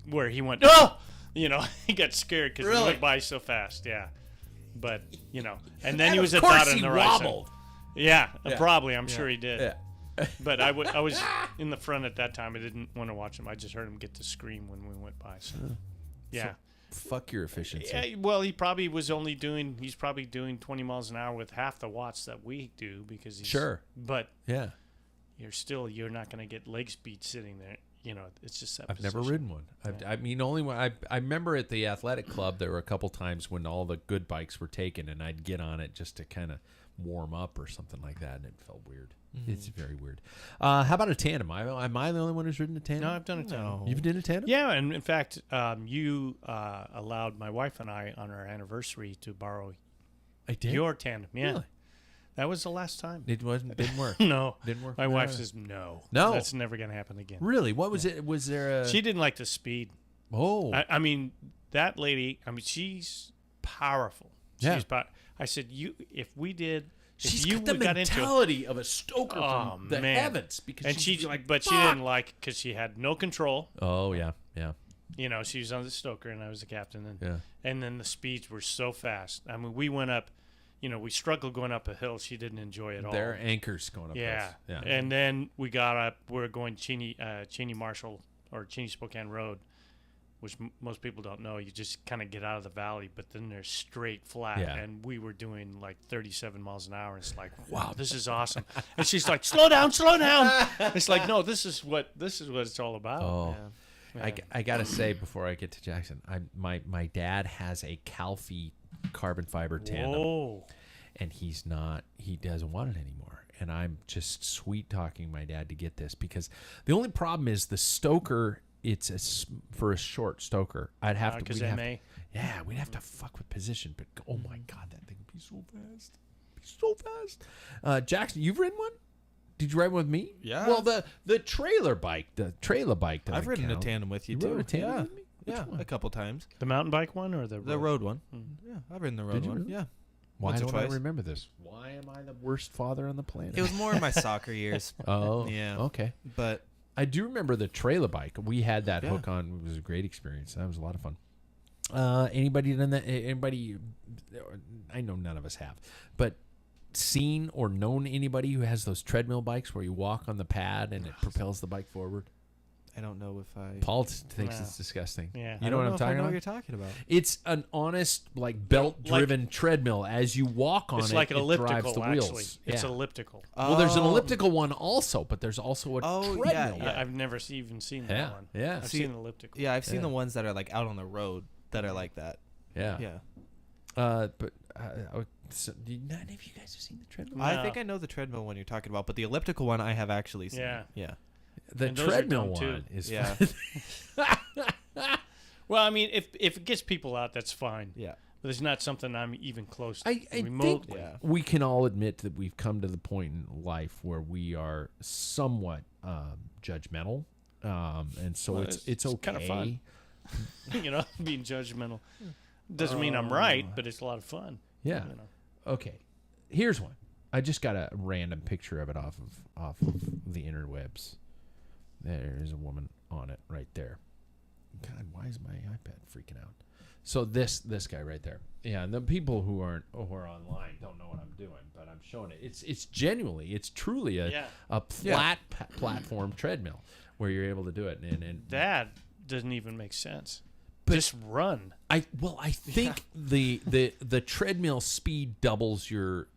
Speaker 2: where he went, "Oh!" You know, he got scared because he went by so fast. Yeah, but you know, and then he was a dot on the horizon. Yeah, probably. I'm sure he did. Yeah. But I was in the front at that time. I didn't want to watch him. I just heard him get to scream when we went by. So, yeah.
Speaker 1: Fuck your efficiency.
Speaker 2: Yeah, well, he's probably doing 20 miles an hour with half the watts that we do because he's But you're not going to get leg speed sitting there. You know, it's just that
Speaker 1: I've never ridden one. I mean, only when I remember at the athletic club there were a couple times when all the good bikes were taken, and I'd get on it just to kind of warm up or something like that, and it felt weird. It's very weird. How about a tandem? Am I the only one who's ridden a tandem?
Speaker 2: No, I've done a tandem.
Speaker 3: No.
Speaker 1: You've done a tandem?
Speaker 2: Yeah, and in fact, you allowed my wife and I on our anniversary to borrow your tandem. Yeah.
Speaker 1: Really?
Speaker 2: That was the last time.
Speaker 1: It didn't work.
Speaker 2: No.
Speaker 1: Didn't work.
Speaker 2: My wife says no.
Speaker 1: No.
Speaker 2: That's never going to happen again.
Speaker 1: Really? What was it? Was there a...
Speaker 2: She didn't like the speed.
Speaker 1: Oh.
Speaker 2: I mean, that lady, she's powerful. She's I said, if we did...
Speaker 1: She's
Speaker 2: you
Speaker 1: got the mentality of a stoker from the heavens. Because
Speaker 2: and
Speaker 1: she's
Speaker 2: but she didn't like it because she had no control.
Speaker 1: Oh, yeah.
Speaker 2: You know, she was on the stoker and I was the captain. And then the speeds were so fast. I mean, we went up, you know, we struggled going up a hill. She didn't enjoy it all.
Speaker 1: There are anchors going up.
Speaker 2: Yeah. And then we got up, we're going Cheney Marshall or Cheney Spokane Road, which most people don't know. You just kind of get out of the valley, but then they're straight flat.
Speaker 1: Yeah.
Speaker 2: And we were doing like 37 miles an hour. It's like, wow, this is awesome. And she's like, slow down. It's like, no, this is what it's all about.
Speaker 1: Oh, yeah. I gotta say before I get to Jackson, my dad has a Calfee carbon fiber tandem.
Speaker 2: Whoa.
Speaker 1: And he doesn't want it anymore. And I'm just sweet talking my dad to get this because the only problem is the stoker. It's for a short stoker. I'd have to.
Speaker 2: Because
Speaker 1: we'd have to fuck with position. But oh my god, that thing would be so fast. Jackson, you've ridden one? Did you ride one with me?
Speaker 3: Yeah.
Speaker 1: Well, the trailer bike.
Speaker 3: I've ridden a tandem with you too.
Speaker 1: Rode a tandem with me?
Speaker 3: Yeah, a couple times.
Speaker 2: The mountain bike one or the
Speaker 3: road one? Yeah, I've ridden the road one.
Speaker 1: Really?
Speaker 3: Yeah.
Speaker 1: Why
Speaker 3: Once or
Speaker 1: don't I
Speaker 3: twice.
Speaker 1: remember this? Why am I the worst father on the planet?
Speaker 3: It was more in my soccer years.
Speaker 1: Oh,
Speaker 3: yeah.
Speaker 1: Okay.
Speaker 3: But
Speaker 1: I do remember the trailer bike. We had that hook on. It was a great experience. That was a lot of fun. Anybody done that? Anybody? I know none of us have, but seen or known anybody who has those treadmill bikes where you walk on the pad and it propels the bike forward?
Speaker 3: I don't know if I...
Speaker 1: Paul thinks it's disgusting.
Speaker 2: Yeah.
Speaker 1: You know what I'm talking about?
Speaker 3: I know what you're talking about.
Speaker 1: It's an honest, like, belt-driven treadmill. As you walk on
Speaker 2: it's like an elliptical,
Speaker 1: drives the
Speaker 2: actually.
Speaker 1: wheels.
Speaker 2: It's elliptical.
Speaker 1: Well, there's an elliptical one also, but there's also a treadmill one.
Speaker 2: I've never even seen that one.
Speaker 1: Yeah.
Speaker 2: I've seen elliptical.
Speaker 3: Yeah, I've seen the ones that are, like, out on the road that are like that.
Speaker 1: Yeah.
Speaker 3: Yeah.
Speaker 1: But so, none of you guys have seen the treadmill?
Speaker 2: No.
Speaker 3: I think I know the treadmill one you're talking about, but the elliptical one I have actually seen.
Speaker 2: Yeah.
Speaker 3: Yeah.
Speaker 1: The
Speaker 2: And those are
Speaker 1: treadmill
Speaker 2: dumb, too.
Speaker 1: one is
Speaker 3: Yeah.
Speaker 2: Well, I mean, if it gets people out, that's fine.
Speaker 3: Yeah.
Speaker 2: But it's not something I'm even close to.
Speaker 1: I think
Speaker 2: remotely.
Speaker 1: we can all admit that we've come to the point in life where we are somewhat judgmental, and so
Speaker 2: Well,
Speaker 1: it's okay.
Speaker 2: kind of fun. You know, being judgmental doesn't mean I'm right, but it's a lot of fun.
Speaker 1: Yeah.
Speaker 2: You know.
Speaker 1: Okay. Here's one. I just got a random picture of it off of the interwebs. There's a woman on it right there. God, why is my iPad freaking out? So this guy right there. Yeah, and the people who are online don't know what I'm doing, but I'm showing it. It's truly a flat platform treadmill where you're able to do it. And
Speaker 2: that doesn't even make sense.
Speaker 1: But
Speaker 2: just run.
Speaker 1: I think the treadmill speed doubles your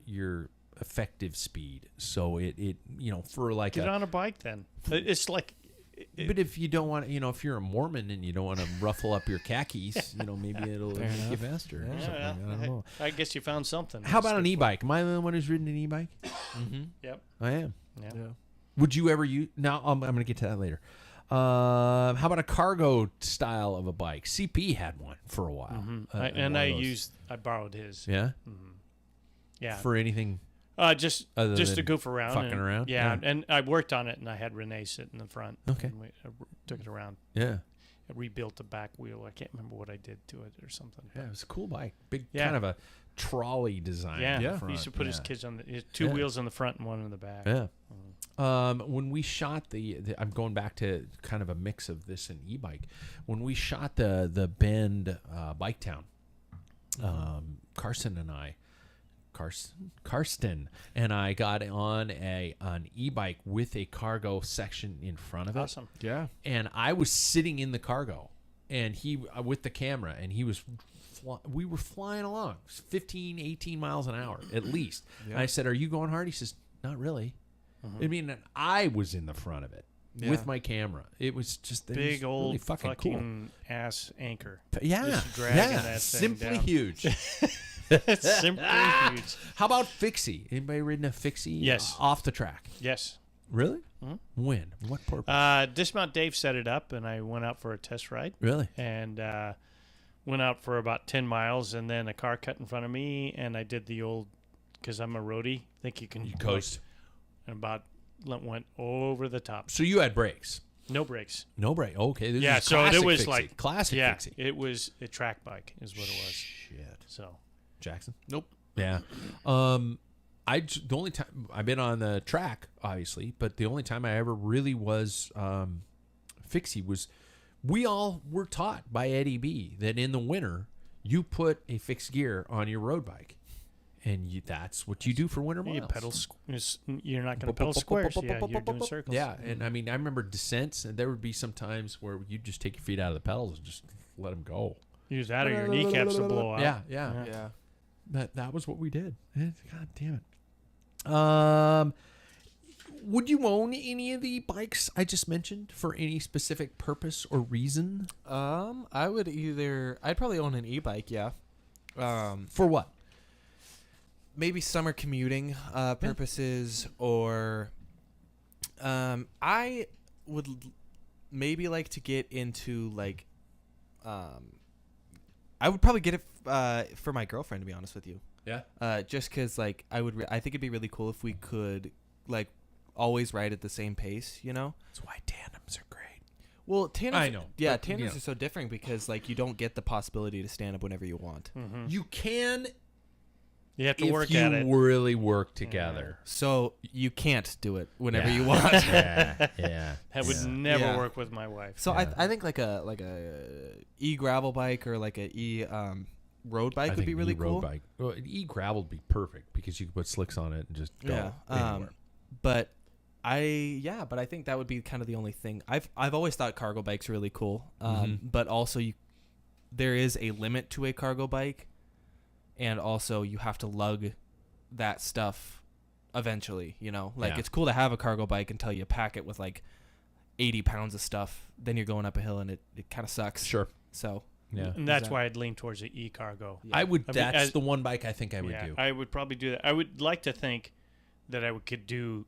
Speaker 1: effective speed. So it for like
Speaker 2: Get on a bike then. It's like
Speaker 1: But if you don't want, if you're a Mormon and you don't want to ruffle up your khakis, maybe it'll make you faster. Or something. I don't know.
Speaker 2: I guess you found something.
Speaker 1: How about an e-bike? Am I the only one who's ridden an e-bike?
Speaker 3: Mm-hmm.
Speaker 2: Yep.
Speaker 1: I am.
Speaker 2: Yeah.
Speaker 1: Would you ever use? Now I'm going to get to that later. How about a cargo style of a bike? CP had one for a while,
Speaker 2: I borrowed his.
Speaker 1: Yeah.
Speaker 2: Mm-hmm. Yeah.
Speaker 1: For anything.
Speaker 2: Just
Speaker 1: Other
Speaker 2: to
Speaker 1: than
Speaker 2: goof around.
Speaker 1: fucking around?
Speaker 2: Yeah,
Speaker 1: Yeah.
Speaker 2: and I worked on it, and I had Renee sit in the front.
Speaker 1: Okay.
Speaker 2: And I took it around.
Speaker 1: Yeah.
Speaker 2: I rebuilt the back wheel. I can't remember what I did to it or something.
Speaker 1: Yeah, it was a cool bike. Big,
Speaker 2: Yeah.
Speaker 1: kind of a trolley design.
Speaker 2: Yeah.
Speaker 1: in the
Speaker 3: Yeah.
Speaker 1: front.
Speaker 2: He used to put his kids on he had two
Speaker 1: Yeah.
Speaker 2: wheels in the front and one in the back.
Speaker 1: Yeah. When we shot I'm going back to kind of a mix of this and e-bike. When we shot the Bend Bike Town, Karsten and I got on an e-bike with a cargo section in front of it.
Speaker 2: Awesome.
Speaker 3: Yeah.
Speaker 1: And I was sitting in the cargo, and he with the camera, and he was. We were flying along 15, 18 miles an hour at least.
Speaker 3: Yeah.
Speaker 1: And I said, "Are you going hard?" He says, "Not really." I mean, I was in the front of it with my camera. It was just
Speaker 2: Big old
Speaker 1: really fucking cool.
Speaker 2: ass anchor.
Speaker 1: Yeah,
Speaker 2: Just dragging that thing
Speaker 1: simply
Speaker 2: down.
Speaker 1: huge.
Speaker 2: Simply huge.
Speaker 1: How about Fixie? Anybody ridden a Fixie?
Speaker 2: Yes.
Speaker 1: Off the track.
Speaker 2: Yes.
Speaker 1: Really?
Speaker 2: Mhm.
Speaker 1: When? What purpose?
Speaker 2: Dismount Dave set it up, and I went out for a test ride.
Speaker 1: Really?
Speaker 2: And went out for about 10 miles, and then a car cut in front of me, and I did the old, because I'm a roadie, think you can
Speaker 1: coast.
Speaker 2: And went over the top.
Speaker 1: So you had brakes?
Speaker 2: No brakes.
Speaker 1: No brake. Okay. This
Speaker 2: Yeah,
Speaker 1: is
Speaker 2: so it
Speaker 1: classic
Speaker 2: was
Speaker 1: Fixie.
Speaker 2: like
Speaker 1: classic
Speaker 2: Yeah,
Speaker 1: Fixie.
Speaker 2: it was a track bike, is what it was.
Speaker 1: Shit.
Speaker 2: So
Speaker 1: Jackson?
Speaker 3: Nope.
Speaker 1: Yeah. The only time I've been on the track, obviously, but the only time I ever really was Fixie was we all were taught by Eddie B that in the winter you put a fixed gear on your road bike, and that's what you do for winter miles.
Speaker 2: you pedal. You're not going to pedal squares. Yeah, you're doing circles.
Speaker 1: Yeah, and I mean I remember descents, and there would be some times where you just take your feet out of the pedals and just let them go.
Speaker 2: Use that or your kneecaps to blow out.
Speaker 1: Yeah.
Speaker 3: Yeah.
Speaker 1: That was what we did. God damn it. Would you own any of the bikes I just mentioned for any specific purpose or reason?
Speaker 3: I'd probably own an e-bike, yeah.
Speaker 1: For what?
Speaker 3: Maybe summer commuting purposes, or I would maybe like to get into like I would probably get it for my girlfriend, to be honest with you.
Speaker 1: Yeah.
Speaker 3: Just because like I think it'd be really cool if we could like always ride at the same pace, you know?
Speaker 1: That's why tandems are great.
Speaker 3: Well, tandems,
Speaker 1: I know.
Speaker 3: Yeah,
Speaker 1: But,
Speaker 3: tandems are so different because like you don't get the possibility to stand up whenever you want.
Speaker 2: Mm-hmm.
Speaker 1: You can
Speaker 2: You have to
Speaker 1: if
Speaker 2: work
Speaker 1: you
Speaker 2: at it.
Speaker 1: really work together.
Speaker 3: So you can't do it whenever
Speaker 1: Yeah.
Speaker 3: you want.
Speaker 1: Yeah.
Speaker 2: That would
Speaker 1: Yeah.
Speaker 2: never
Speaker 3: Yeah.
Speaker 2: work with my wife.
Speaker 3: So
Speaker 1: Yeah.
Speaker 3: I think like a e gravel bike or like a e road bike would be really cool.
Speaker 1: Road bike. Well, an e-gravel would be perfect because you could put slicks on it and just go
Speaker 3: Yeah.
Speaker 1: anywhere.
Speaker 3: But I think that would be kind of the only thing. I've always thought cargo bikes really cool. But also there is a limit to a cargo bike, and also you have to lug that stuff eventually, you know? Like
Speaker 1: Yeah.
Speaker 3: it's cool to have a cargo bike until you pack it with like 80 pounds of stuff. Then you're going up a hill and it kind of sucks.
Speaker 1: Sure.
Speaker 3: So
Speaker 1: Yeah.
Speaker 2: And that's
Speaker 3: Exactly.
Speaker 2: why I'd lean towards the e-cargo.
Speaker 3: Yeah.
Speaker 1: I would.
Speaker 2: I mean,
Speaker 1: That's
Speaker 2: as-
Speaker 1: the one bike I think I would
Speaker 2: Yeah,
Speaker 1: do.
Speaker 2: I would probably do that. I would like to think that I could do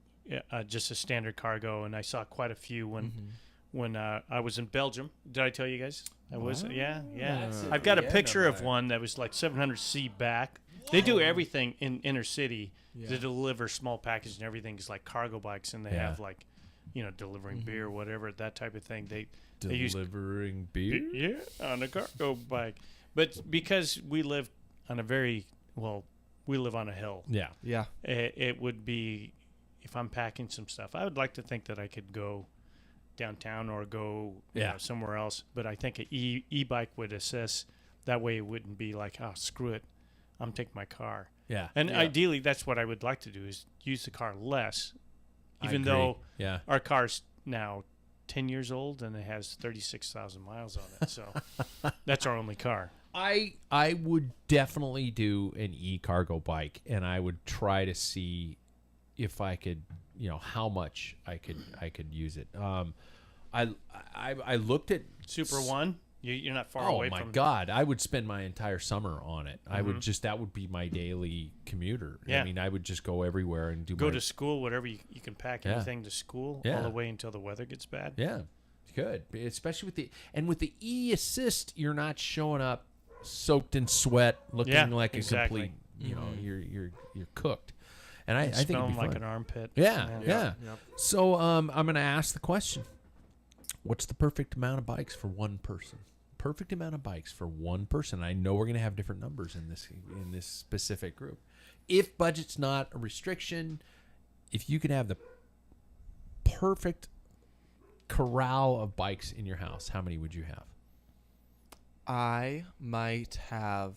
Speaker 2: just a standard cargo, and I saw quite a few when I was in Belgium. Did I tell you guys? I was. Yeah. I've got a picture of one that was like 700C back. They do everything in inner city to deliver small packages and everything. It's like cargo bikes, and they have like, delivering beer or whatever, that type of thing. They use
Speaker 1: Delivering beer.
Speaker 2: yeah, on a cargo bike. But because we live on we live on a hill.
Speaker 1: Yeah.
Speaker 3: yeah.
Speaker 2: It would be, if I'm packing some stuff, I would like to think that I could go downtown or go somewhere else. But I think an e-bike would assist. That way it wouldn't be like, oh, screw it, I'm taking my car.
Speaker 1: Yeah.
Speaker 2: And ideally, that's what I would like to do, is use the car less,
Speaker 1: I
Speaker 2: even
Speaker 1: agree.
Speaker 2: though
Speaker 1: Yeah.
Speaker 2: our car's now 10 years old and it has 36,000 miles on it. So that's our only car.
Speaker 1: I would definitely do an e-cargo bike, and I would try to see if I could, how much I could use it. I looked at
Speaker 2: Super One. You're not far
Speaker 1: oh
Speaker 2: away
Speaker 1: my
Speaker 2: from.
Speaker 1: god, I would spend my entire summer on it. I would that would be my daily commuter.
Speaker 2: Yeah.
Speaker 1: I mean, I would just go everywhere and
Speaker 2: Go to school, whatever you can pack anything to school
Speaker 1: Yeah.
Speaker 2: all the way until the weather gets bad.
Speaker 1: Yeah, good. Especially with the e-assist, you're not showing up soaked in sweat, looking like
Speaker 2: exactly.
Speaker 1: a complete. You know, you're cooked. And I think it'd
Speaker 2: Smelling
Speaker 1: be
Speaker 2: like
Speaker 1: fun.
Speaker 2: an armpit.
Speaker 1: Yeah.
Speaker 3: Yep.
Speaker 1: So I'm going to ask the question: what's the perfect amount of bikes for one person? Perfect amount of bikes for one person. I know we're going to have different numbers in this specific group. If budget's not a restriction, if you could have the perfect corral of bikes in your house, how many would you have?
Speaker 3: I might have,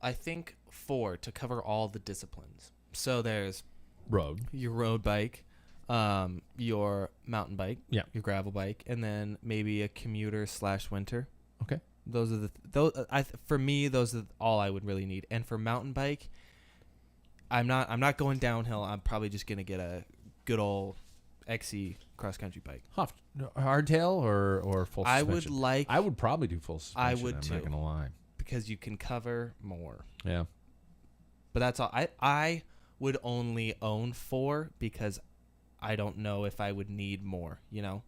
Speaker 3: I think 4 to cover all the disciplines. So there's
Speaker 1: Road.
Speaker 3: your road bike, your mountain bike,
Speaker 1: Yeah.
Speaker 3: your gravel bike, and then maybe a commuter / winter.
Speaker 1: Okay.
Speaker 3: Those are for me, those are all I would really need. And for mountain bike, I'm not going downhill. I'm probably just gonna get a good old XC cross country bike.
Speaker 1: Hardtail or full suspension? I would probably do full suspension.
Speaker 3: I would
Speaker 1: I'm
Speaker 3: too.
Speaker 1: not gonna lie.
Speaker 3: Because you can cover more.
Speaker 1: Yeah.
Speaker 3: But that's all. I would only own 4 because I don't know if I would need more, you know?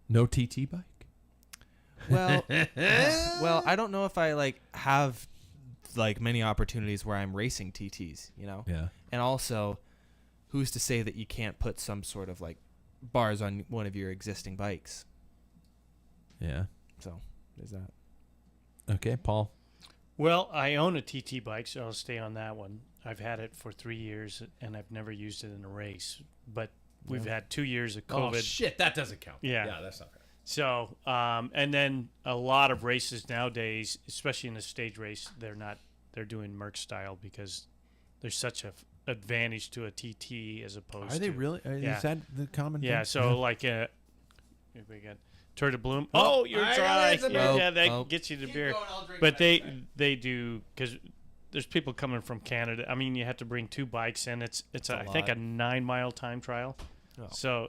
Speaker 1: No TT bike?
Speaker 3: Well, I don't know if I have many opportunities where I'm racing TTs, you know?
Speaker 1: Yeah.
Speaker 3: And also, who's to say that you can't put some sort of bars on one of your existing bikes?
Speaker 1: Yeah.
Speaker 3: So, there's that.
Speaker 1: Okay, Paul.
Speaker 2: Well, I own a TT bike, so I'll stay on that one. I've had it for 3 years, and I've never used it in a race. But we've had 2 years of COVID.
Speaker 1: Oh, shit. That doesn't count.
Speaker 2: Yeah.
Speaker 1: Yeah, that's not fair.
Speaker 2: So, and then a lot of races nowadays, especially in the stage race, they're doing Merc style because there's such a advantage to a TT as opposed to.
Speaker 1: Are they really?
Speaker 2: Yeah.
Speaker 1: Is that the common
Speaker 2: Yeah,
Speaker 1: thing?
Speaker 2: so here we got Tour de Bloom. Oh, you're dry. Yeah, that gets you the beer. But they do, because there's people coming from Canada. I mean, you have to bring 2 bikes in. It's I think a 9-mile time trial.
Speaker 3: Oh.
Speaker 2: So,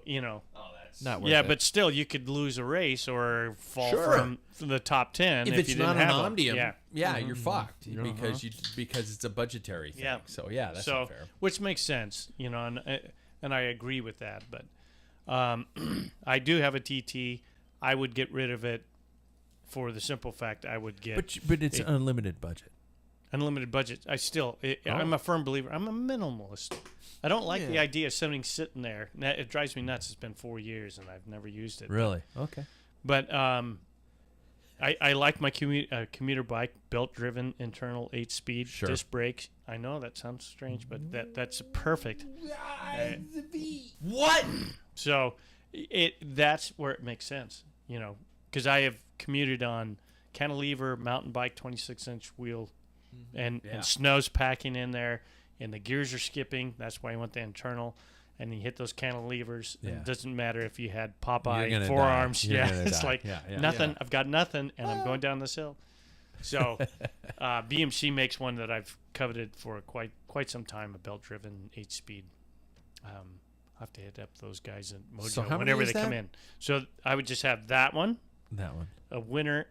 Speaker 3: Not worth
Speaker 2: yeah,
Speaker 3: it.
Speaker 2: but still, you could lose a race or fall
Speaker 1: Sure.
Speaker 2: from the top 10
Speaker 1: if
Speaker 2: if
Speaker 1: it's
Speaker 2: you
Speaker 1: not
Speaker 2: didn't
Speaker 1: an
Speaker 2: have one.
Speaker 1: Omnium,
Speaker 2: Yeah.
Speaker 1: you're fucked because it's a budgetary thing.
Speaker 2: Yeah.
Speaker 1: So yeah, that's not fair.
Speaker 2: Which makes sense, and I agree with that. But I do have a TT. I would get rid of it for the simple fact I would get.
Speaker 1: But it's unlimited budget.
Speaker 2: Unlimited budget. I'm a firm believer. I'm a minimalist. I don't like the idea of something sitting there. It drives me nuts. It's been 4 years and I've never used it.
Speaker 1: Really? Okay.
Speaker 2: But I like my commuter bike, belt-driven, internal 8-speed, disc brakes. I know that sounds strange, but that's perfect.
Speaker 1: What?
Speaker 2: So that's where it makes sense, because I have commuted on cantilever, mountain bike, 26-inch wheel, and snow's packing in there, and the gears are skipping. That's why I want the internal. And you hit those cantilevers.
Speaker 1: Yeah.
Speaker 2: It doesn't matter if you had
Speaker 1: You're
Speaker 2: Popeye
Speaker 1: gonna
Speaker 2: forearms.
Speaker 1: die. You're gonna
Speaker 2: It's
Speaker 1: die.
Speaker 2: like nothing. I've got nothing, and I'm going down this hill. So BMC makes one that I've coveted for quite some time, a belt-driven 8-speed. I'll have to hit up those guys at Mojo
Speaker 1: So how many
Speaker 2: whenever
Speaker 1: is
Speaker 2: they come
Speaker 1: that?
Speaker 2: in. So I would just have that one.
Speaker 1: That one.
Speaker 2: A winter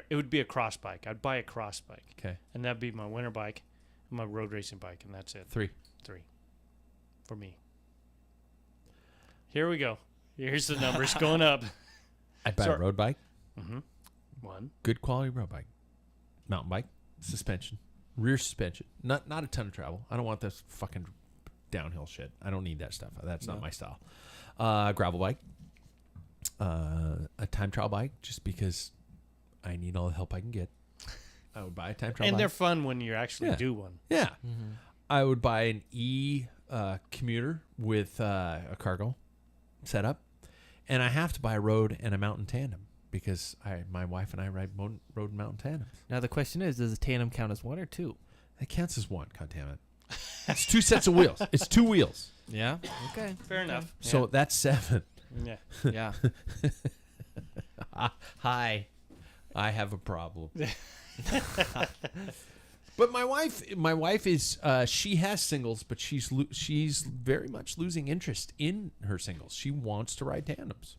Speaker 2: it would be a cross bike. I'd buy a cross bike.
Speaker 1: Okay.
Speaker 2: And that'd be my winter bike, and my road racing bike, and that's it.
Speaker 1: 3.
Speaker 2: For me. Here we go. Here's the numbers going up.
Speaker 1: I'd buy a road bike.
Speaker 2: Mm-hmm. 1.
Speaker 1: Good quality road bike. Mountain bike. Suspension. Rear suspension. Not a ton of travel. I don't want this fucking downhill shit. I don't need that stuff. That's not my style. Gravel bike. A time trial bike, just because I need all the help I can get. I would buy a time trial bike.
Speaker 2: And they're fun when you actually do one.
Speaker 1: Yeah. Mm-hmm. I would buy an commuter with a cargo setup, and I have to buy a road and a mountain tandem because my wife and I ride road and mountain tandems.
Speaker 3: Now the question is, does a tandem count as 1 or 2?
Speaker 1: That counts as 1. God damn it! It's 2 sets of wheels. It's 2 wheels.
Speaker 3: Yeah. Okay.
Speaker 2: Fair enough.
Speaker 1: So that's 7.
Speaker 2: Yeah.
Speaker 3: Yeah.
Speaker 1: Hi, I have a problem. But my wife is she has singles, but she's very much losing interest in her singles. She wants to ride tandems.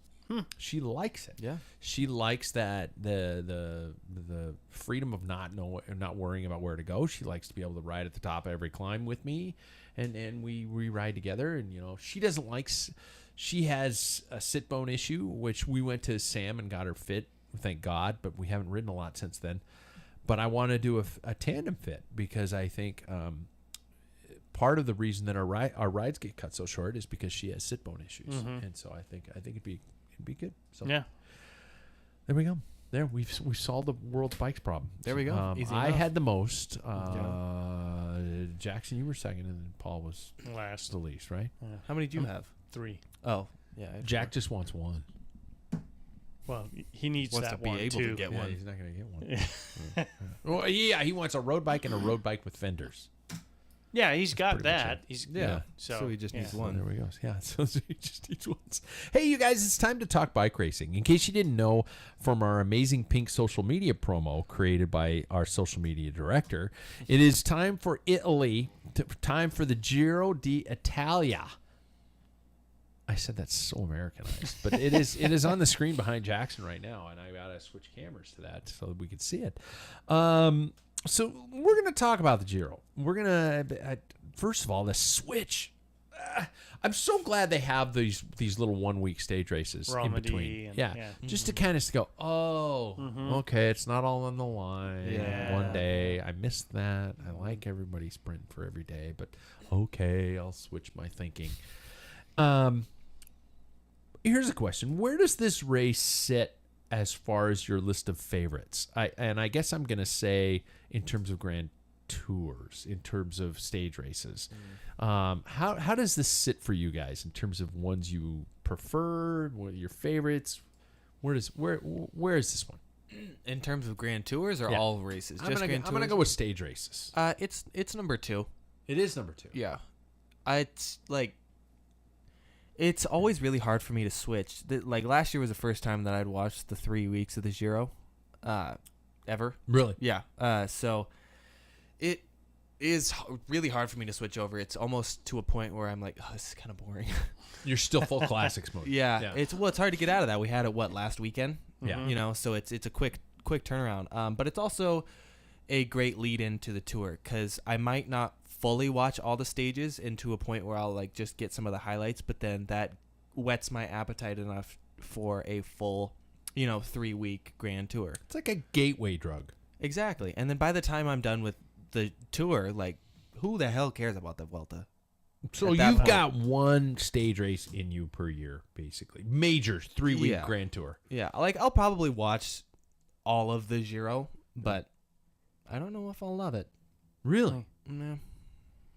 Speaker 1: She likes it.
Speaker 3: Yeah.
Speaker 1: She likes that the freedom of not worrying about where to go. She likes to be able to ride at the top of every climb with me, and we ride together. And she doesn't like. She has a sit bone issue, which we went to Sam and got her fit. Thank God, but we haven't ridden a lot since then. But I want to do a tandem fit because I think part of the reason that our rides get cut so short is because she has sit bone issues, and so I think it'd be good. So
Speaker 2: Yeah.
Speaker 1: There we go. There we solved the world's bikes problem.
Speaker 3: There we go. Easy
Speaker 1: I
Speaker 3: enough.
Speaker 1: had the most. Jackson, you were second, and then Paul was
Speaker 2: Last.
Speaker 1: the least, right?
Speaker 3: How many do you have?
Speaker 2: 3.
Speaker 3: Oh, yeah.
Speaker 1: Jack just wants one.
Speaker 2: Well, he needs
Speaker 3: Wants
Speaker 2: that
Speaker 3: to be
Speaker 2: one
Speaker 3: able
Speaker 2: too.
Speaker 3: to get
Speaker 1: Yeah,
Speaker 3: one.
Speaker 1: he's not going to get one. Well, yeah, he wants a road bike and a road bike with fenders.
Speaker 2: Yeah, he's got
Speaker 1: pretty much
Speaker 2: that.
Speaker 1: it.
Speaker 2: He's
Speaker 1: Yeah.
Speaker 3: So he just needs
Speaker 1: So
Speaker 3: one.
Speaker 1: there we go. Yeah, so he just needs ones. Hey, you guys, it's time to talk bike racing. In case you didn't know, from our amazing pink social media promo created by our social media director, it is time for Italy, time for the Giro D Italia. I said that's so Americanized, but it is on the screen behind Jackson right now, and I gotta switch cameras to that so that we can see it. So we're gonna talk about the Giro. We're gonna first of all the switch. I'm so glad they have these little 1 week stage races in
Speaker 2: Romedy
Speaker 1: between.
Speaker 2: and-
Speaker 1: Yeah,
Speaker 2: yeah.
Speaker 1: just to kind of go, okay, it's not all on the line.
Speaker 3: Yeah.
Speaker 1: One day I missed that. I like everybody sprinting for every day, but okay, I'll switch my thinking. Here's a question: where does this race sit as far as your list of favorites? I guess I'm gonna say in terms of Grand Tours, in terms of stage races. How does this sit for you guys in terms of ones you prefer? What are your favorites? Where is this one?
Speaker 3: In terms of Grand Tours or
Speaker 1: Yeah.
Speaker 3: all races?
Speaker 1: I'm
Speaker 3: Just
Speaker 1: gonna
Speaker 3: Grand Tours?
Speaker 1: go with stage races.
Speaker 3: It's number 2.
Speaker 1: It is number 2.
Speaker 3: Yeah. It's like it's always really hard for me to switch. Like last year was the first time that I'd watched the 3 weeks of the Giro ever.
Speaker 1: Really?
Speaker 3: Yeah. So it is really hard for me to switch over. It's almost to a point where I'm like, oh, this is kind of boring.
Speaker 1: You're still full classics mode.
Speaker 3: yeah. It's hard to get out of that. We had it last weekend.
Speaker 1: Yeah.
Speaker 3: So it's a quick turnaround. But it's also a great lead into the tour because I might not fully watch all the stages and to a point where I'll like just get some of the highlights, but then that whets my appetite enough for a full 3 week Grand Tour.
Speaker 1: It's like a gateway drug.
Speaker 3: Exactly. And then by the time I'm done with the tour, like who the hell cares about the Vuelta?
Speaker 1: So
Speaker 3: At that
Speaker 1: you've
Speaker 3: point.
Speaker 1: got one stage race in you per year, basically. Major 3 week
Speaker 3: Yeah.
Speaker 1: Grand Tour.
Speaker 3: Yeah, like I'll probably watch all of the Giro, but I don't know if I'll love it.
Speaker 1: Really?
Speaker 3: Nah.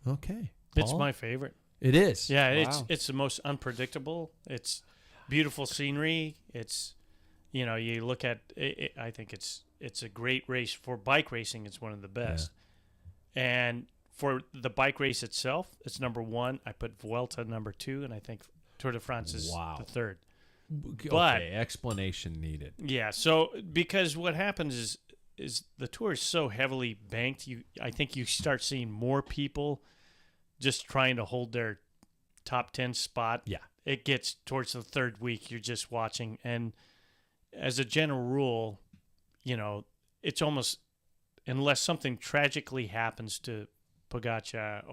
Speaker 1: Okay.
Speaker 2: It's
Speaker 1: Paul?
Speaker 2: my favorite.
Speaker 1: It is.
Speaker 2: Yeah,
Speaker 3: Wow.
Speaker 2: it's the most unpredictable. It's beautiful scenery. It's you look at it, I think it's a great race for bike racing. It's one of the best. And for the bike race itself, it's number 1. I put Vuelta number 2, and I think Tour de France is the 3rd. But-
Speaker 1: Okay, explanation needed.
Speaker 2: Yeah, so because what happens is the tour is so heavily banked, I think you start seeing more people just trying to hold their top 10 spot.
Speaker 1: Yeah.
Speaker 2: It gets towards the 3rd week, you're just watching, and as a general rule, it's almost, unless something tragically happens to Pogacar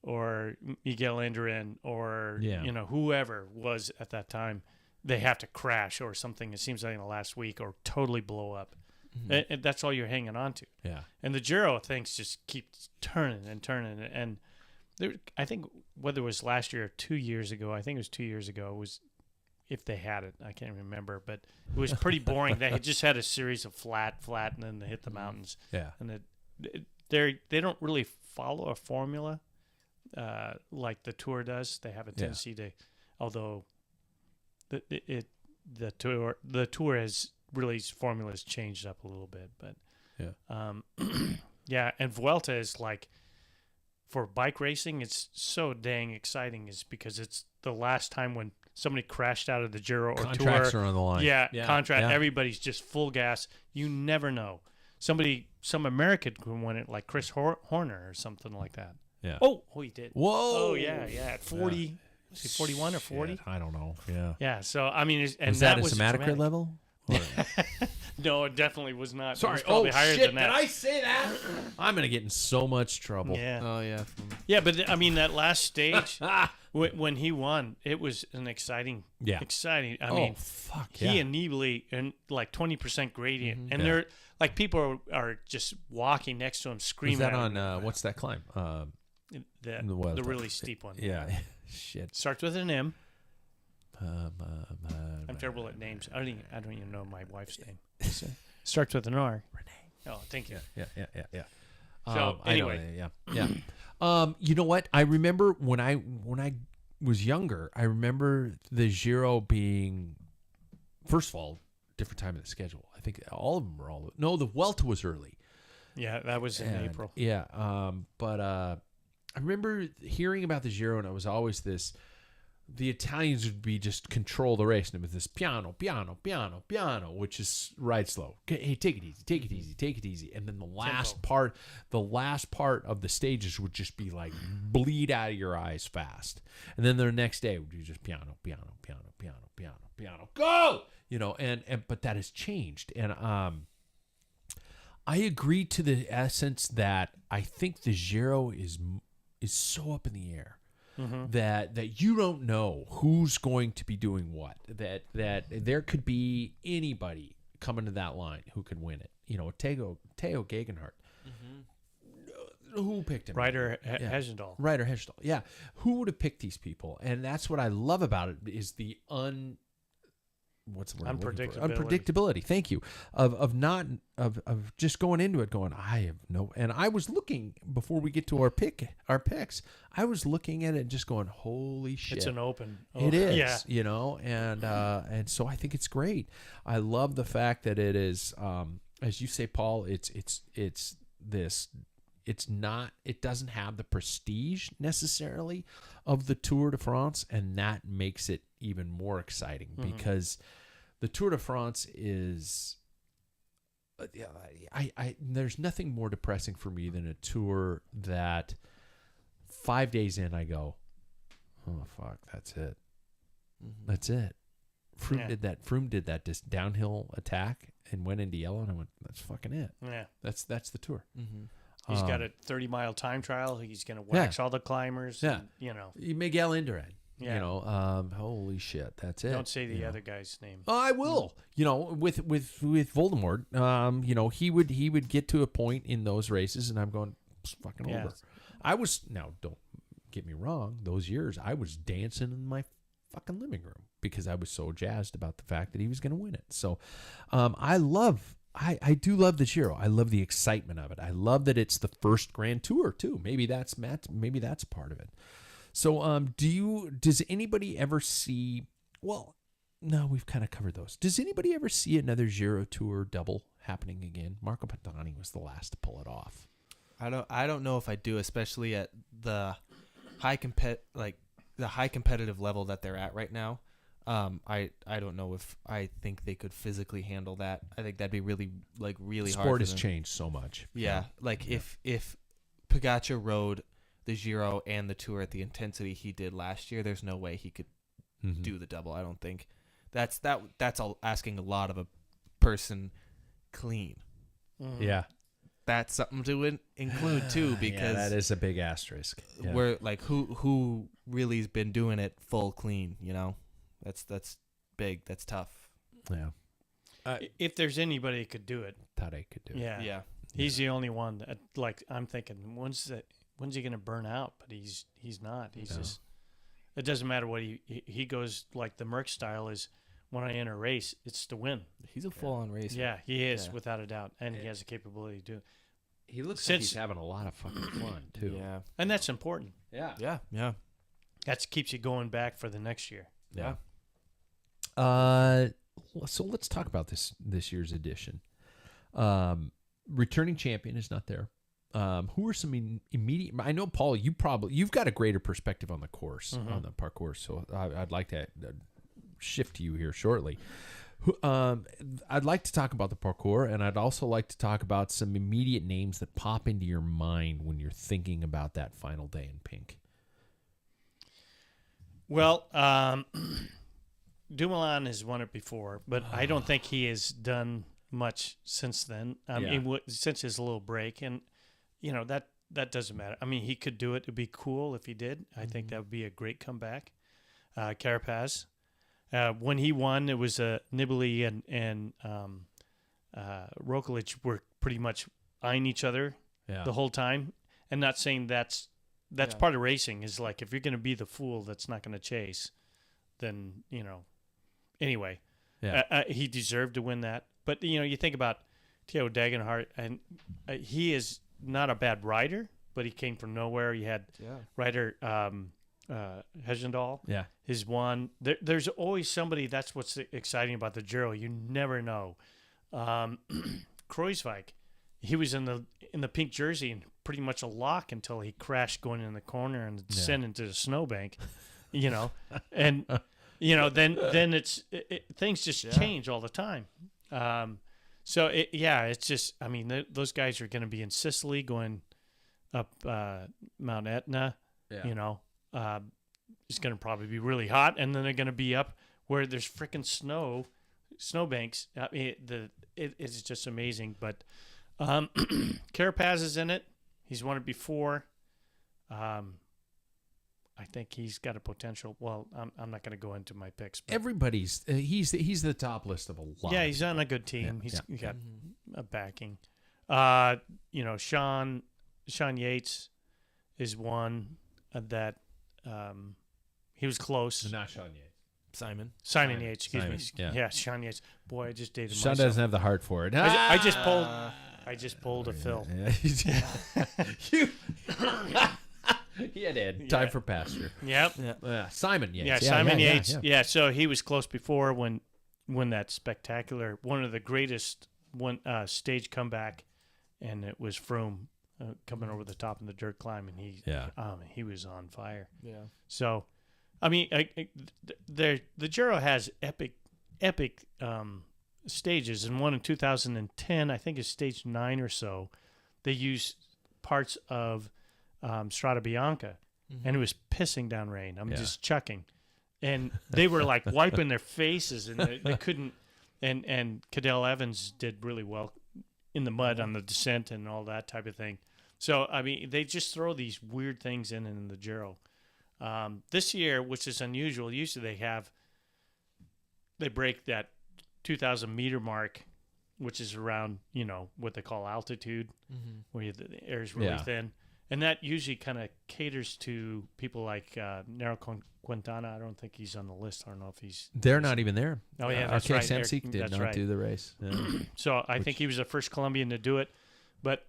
Speaker 2: or Miguel Indurain or whoever was at that time, they have to crash or something. It seems like in the last week or totally blow up. And that's all you're hanging on to.
Speaker 1: Yeah.
Speaker 2: And the Giro things just keep turning and turning. And there, I think whether it was last year or 2 years ago, I think it was 2 years ago, was if they had it, I can't remember, but it was pretty boring. They had just had a series of flat, and then they hit the mountains.
Speaker 1: Yeah.
Speaker 2: And they don't really follow a formula like the Tour does. They have a tendency to, although the Tour has really, its formula has changed up a little bit, but yeah, and Vuelta is like, for bike racing, it's so dang exciting, is because it's the last time when somebody crashed out of the Giro or
Speaker 1: Contracts
Speaker 2: Tour.
Speaker 1: are on the line.
Speaker 2: Yeah,
Speaker 1: Yeah.
Speaker 2: contract.
Speaker 1: Yeah.
Speaker 2: Everybody's just full gas. You never know. some American could win it, like Chris Horner or something like that.
Speaker 1: Yeah.
Speaker 2: Oh, he did.
Speaker 1: Whoa.
Speaker 2: Oh, yeah. At 40, was he 41 or 40?
Speaker 1: Shit, I don't know. Yeah.
Speaker 2: Yeah. So I mean, and
Speaker 1: Was that a
Speaker 2: was
Speaker 1: hematocrit
Speaker 2: dramatic.
Speaker 1: level?
Speaker 2: No, it definitely was not. It
Speaker 1: Sorry.
Speaker 2: was probably higher
Speaker 1: shit.
Speaker 2: than that.
Speaker 1: Did I say that? I'm gonna get in so much trouble.
Speaker 2: Yeah.
Speaker 3: Oh yeah.
Speaker 2: Yeah, but I mean that last stage when he won, it was an exciting. I mean,
Speaker 1: fuck
Speaker 2: he and Nibali and like 20% gradient, and
Speaker 1: Yeah.
Speaker 2: they're like people are just walking next to him, screaming.
Speaker 1: Was that
Speaker 2: at him.
Speaker 1: on what's that climb?
Speaker 2: The really steep one?
Speaker 1: Yeah. Shit.
Speaker 2: Starts with an M. I'm terrible at names. I don't even know my wife's name. Starts with an R. Renee. Oh, thank you.
Speaker 1: Yeah.
Speaker 2: So,
Speaker 1: I know,
Speaker 2: anyway.
Speaker 1: yeah. You know what? I remember when I was younger. I remember the Giro being, first of all, different time of the schedule. I think all of them were the Vuelta was early.
Speaker 2: Yeah, that was in April.
Speaker 1: Yeah. But I remember hearing about the Giro, and it was always this. The Italians would be just control the race, and it was this piano, which is ride slow. Hey, take it easy. And then the last part of the stages would just be like bleed out of your eyes fast. And then the next day would be just piano, go. You know, and but that has changed, and I agree to the essence that I think the Giro is so up in the air. Mm-hmm. That you don't know who's going to be doing what. That there could be anybody coming to that line who could win it. You know, Teo Gegenhardt. Mm-hmm. Who picked him?
Speaker 2: Ryder Hesjedal.
Speaker 1: Ryder Hesjedal. Yeah. Who would have picked these people? And that's what I love about it is the what's the word? Unpredictability. Thank you. Of just going into it going, I have no, and I was looking before we get to our picks, I was looking at it and just going, holy shit.
Speaker 2: It's an open.
Speaker 1: It is,
Speaker 2: yeah.
Speaker 1: you know, and so I think it's great. I love the fact that it is, as you say, Paul, it doesn't have the prestige necessarily of the Tour de France, and that makes it even more exciting because the Tour de France is there's nothing more depressing for me than a tour that 5 days in I go, oh fuck, that's it. That's it. Froome did that just downhill attack and went into yellow, and I went, that's fucking it.
Speaker 2: Yeah.
Speaker 1: That's the tour.
Speaker 2: Mm-hmm. He's got a 30-mile time trial. He's going to wax all the climbers.
Speaker 1: Yeah.
Speaker 2: And, you know.
Speaker 1: Miguel Indurain.
Speaker 2: Yeah.
Speaker 1: You know, holy shit, that's it.
Speaker 2: Don't say the other guy's name.
Speaker 1: Oh, I will. You know, with Voldemort, you know, he would get to a point in those races, and I'm going, it's fucking over. I was, now don't get me wrong, those years I was dancing in my fucking living room because I was so jazzed about the fact that he was going to win it. So, I do love the Giro. I love the excitement of it. I love that it's the first Grand Tour too. Maybe that's part of it. So, does anybody ever see, well, no, we've kind of covered those. Does anybody ever see another Giro Tour double happening again? Marco Pantani was the last to pull it off.
Speaker 3: I don't know if I do, especially at the high competitive level that they're at right now. I don't know if I think they could physically handle that. I think that'd be really hard.
Speaker 1: Sport has changed so much.
Speaker 3: Yeah, if Pogacar rode the Giro and the Tour at the intensity he did last year, there's no way he could do the double. I don't think that's asking a lot of a person clean.
Speaker 1: Yeah,
Speaker 3: that's something to include too, because
Speaker 1: that is a big asterisk. Yeah.
Speaker 3: We're like, who really's been doing it full clean? You know, that's big. That's tough.
Speaker 1: Yeah.
Speaker 2: If there's anybody that could do it,
Speaker 1: Tadej could do it.
Speaker 3: Yeah.
Speaker 2: He's the only one that, like, I'm thinking, when's he going to burn out? But he's not. He's just, it doesn't matter what he goes, like the Merckx style is, when I enter a race, it's to win.
Speaker 3: He's a full-on racer.
Speaker 2: Yeah, he is, without a doubt. And he has the capability to do it.
Speaker 1: He looks like he's having a lot of fucking fun, too.
Speaker 3: Yeah.
Speaker 2: And that's important.
Speaker 3: Yeah.
Speaker 2: That keeps you going back for the next year.
Speaker 1: Yeah. So let's talk about this year's edition. Returning champion is not there. Who are some immediate? I know, Paul, you've got a greater perspective on the course, on the parcours. So I'd like to shift to you here shortly. I'd like to talk about the parkour, and I'd also like to talk about some immediate names that pop into your mind when you're thinking about that final day in pink.
Speaker 2: Well, Dumoulin has won it before, but I don't think he has done much since then. Since his little break, and that doesn't matter. I mean, he could do it. It'd be cool if he did. I think that would be a great comeback. Carapaz, when he won, it was Nibali and Roglic were pretty much eyeing each other the whole time, and not saying that's part of racing. Is like, if you're going to be the fool that's not going to chase, then Anyway, he deserved to win that. But, you think about Theo Dagenhart, and he is not a bad rider, but he came from nowhere. You had rider Hesgendal.
Speaker 1: Yeah.
Speaker 2: His one. There's always somebody. That's what's exciting about the Giro. You never know. Kruijswijk, he was in the pink jersey and pretty much a lock until he crashed going in the corner and descended into the snowbank, and... then it's things just change all the time. It's just, I mean, those guys are going to be in Sicily going up Mount Etna. Yeah. It's going to probably be really hot, and then they're going to be up where there's freaking snowbanks. I mean, it's just amazing. But Carapaz is in it. He's won it before. I think he's got a potential. Well, I'm not going to go into my picks. But
Speaker 1: Everybody's he's the top list of a lot.
Speaker 2: Yeah, he's on a good team. He's got a backing. Sean Yates is one that he was close.
Speaker 1: Not Sean Yates.
Speaker 2: Simon Yates. Excuse me. Yeah, Sean Yates. Boy, I just dated
Speaker 1: Sean
Speaker 2: myself.
Speaker 1: doesn't have the heart for it.
Speaker 2: I just pulled a Phil.
Speaker 1: You did. Time for pasture.
Speaker 2: Yep.
Speaker 1: Simon Yates.
Speaker 2: Yeah, Simon Yates. Yeah, so he was close before when that spectacular, one of the greatest stage comeback, and it was Froome coming over the top in the dirt climb, and he was on fire.
Speaker 3: Yeah.
Speaker 2: So, I mean, the Giro has epic stages, and one in 2010, I think is stage 9 or so. They use parts of Strada Bianca, and it was pissing down rain. I'm just chucking, and they were like wiping their faces, and they couldn't. And Cadell Evans did really well in the mud on the descent and all that type of thing. So I mean, they just throw these weird things in the Giro. This year, which is unusual, usually they break that 2,000 meter mark, which is around what they call altitude, where the air is really thin. And that usually kind of caters to people like Nero Quintana. I don't think he's on the list. I don't know if he's...
Speaker 1: They're not even there.
Speaker 2: Oh, yeah, that's right.
Speaker 1: Samsic did not do the race. Yeah.
Speaker 2: So I think he was the first Colombian to do it. But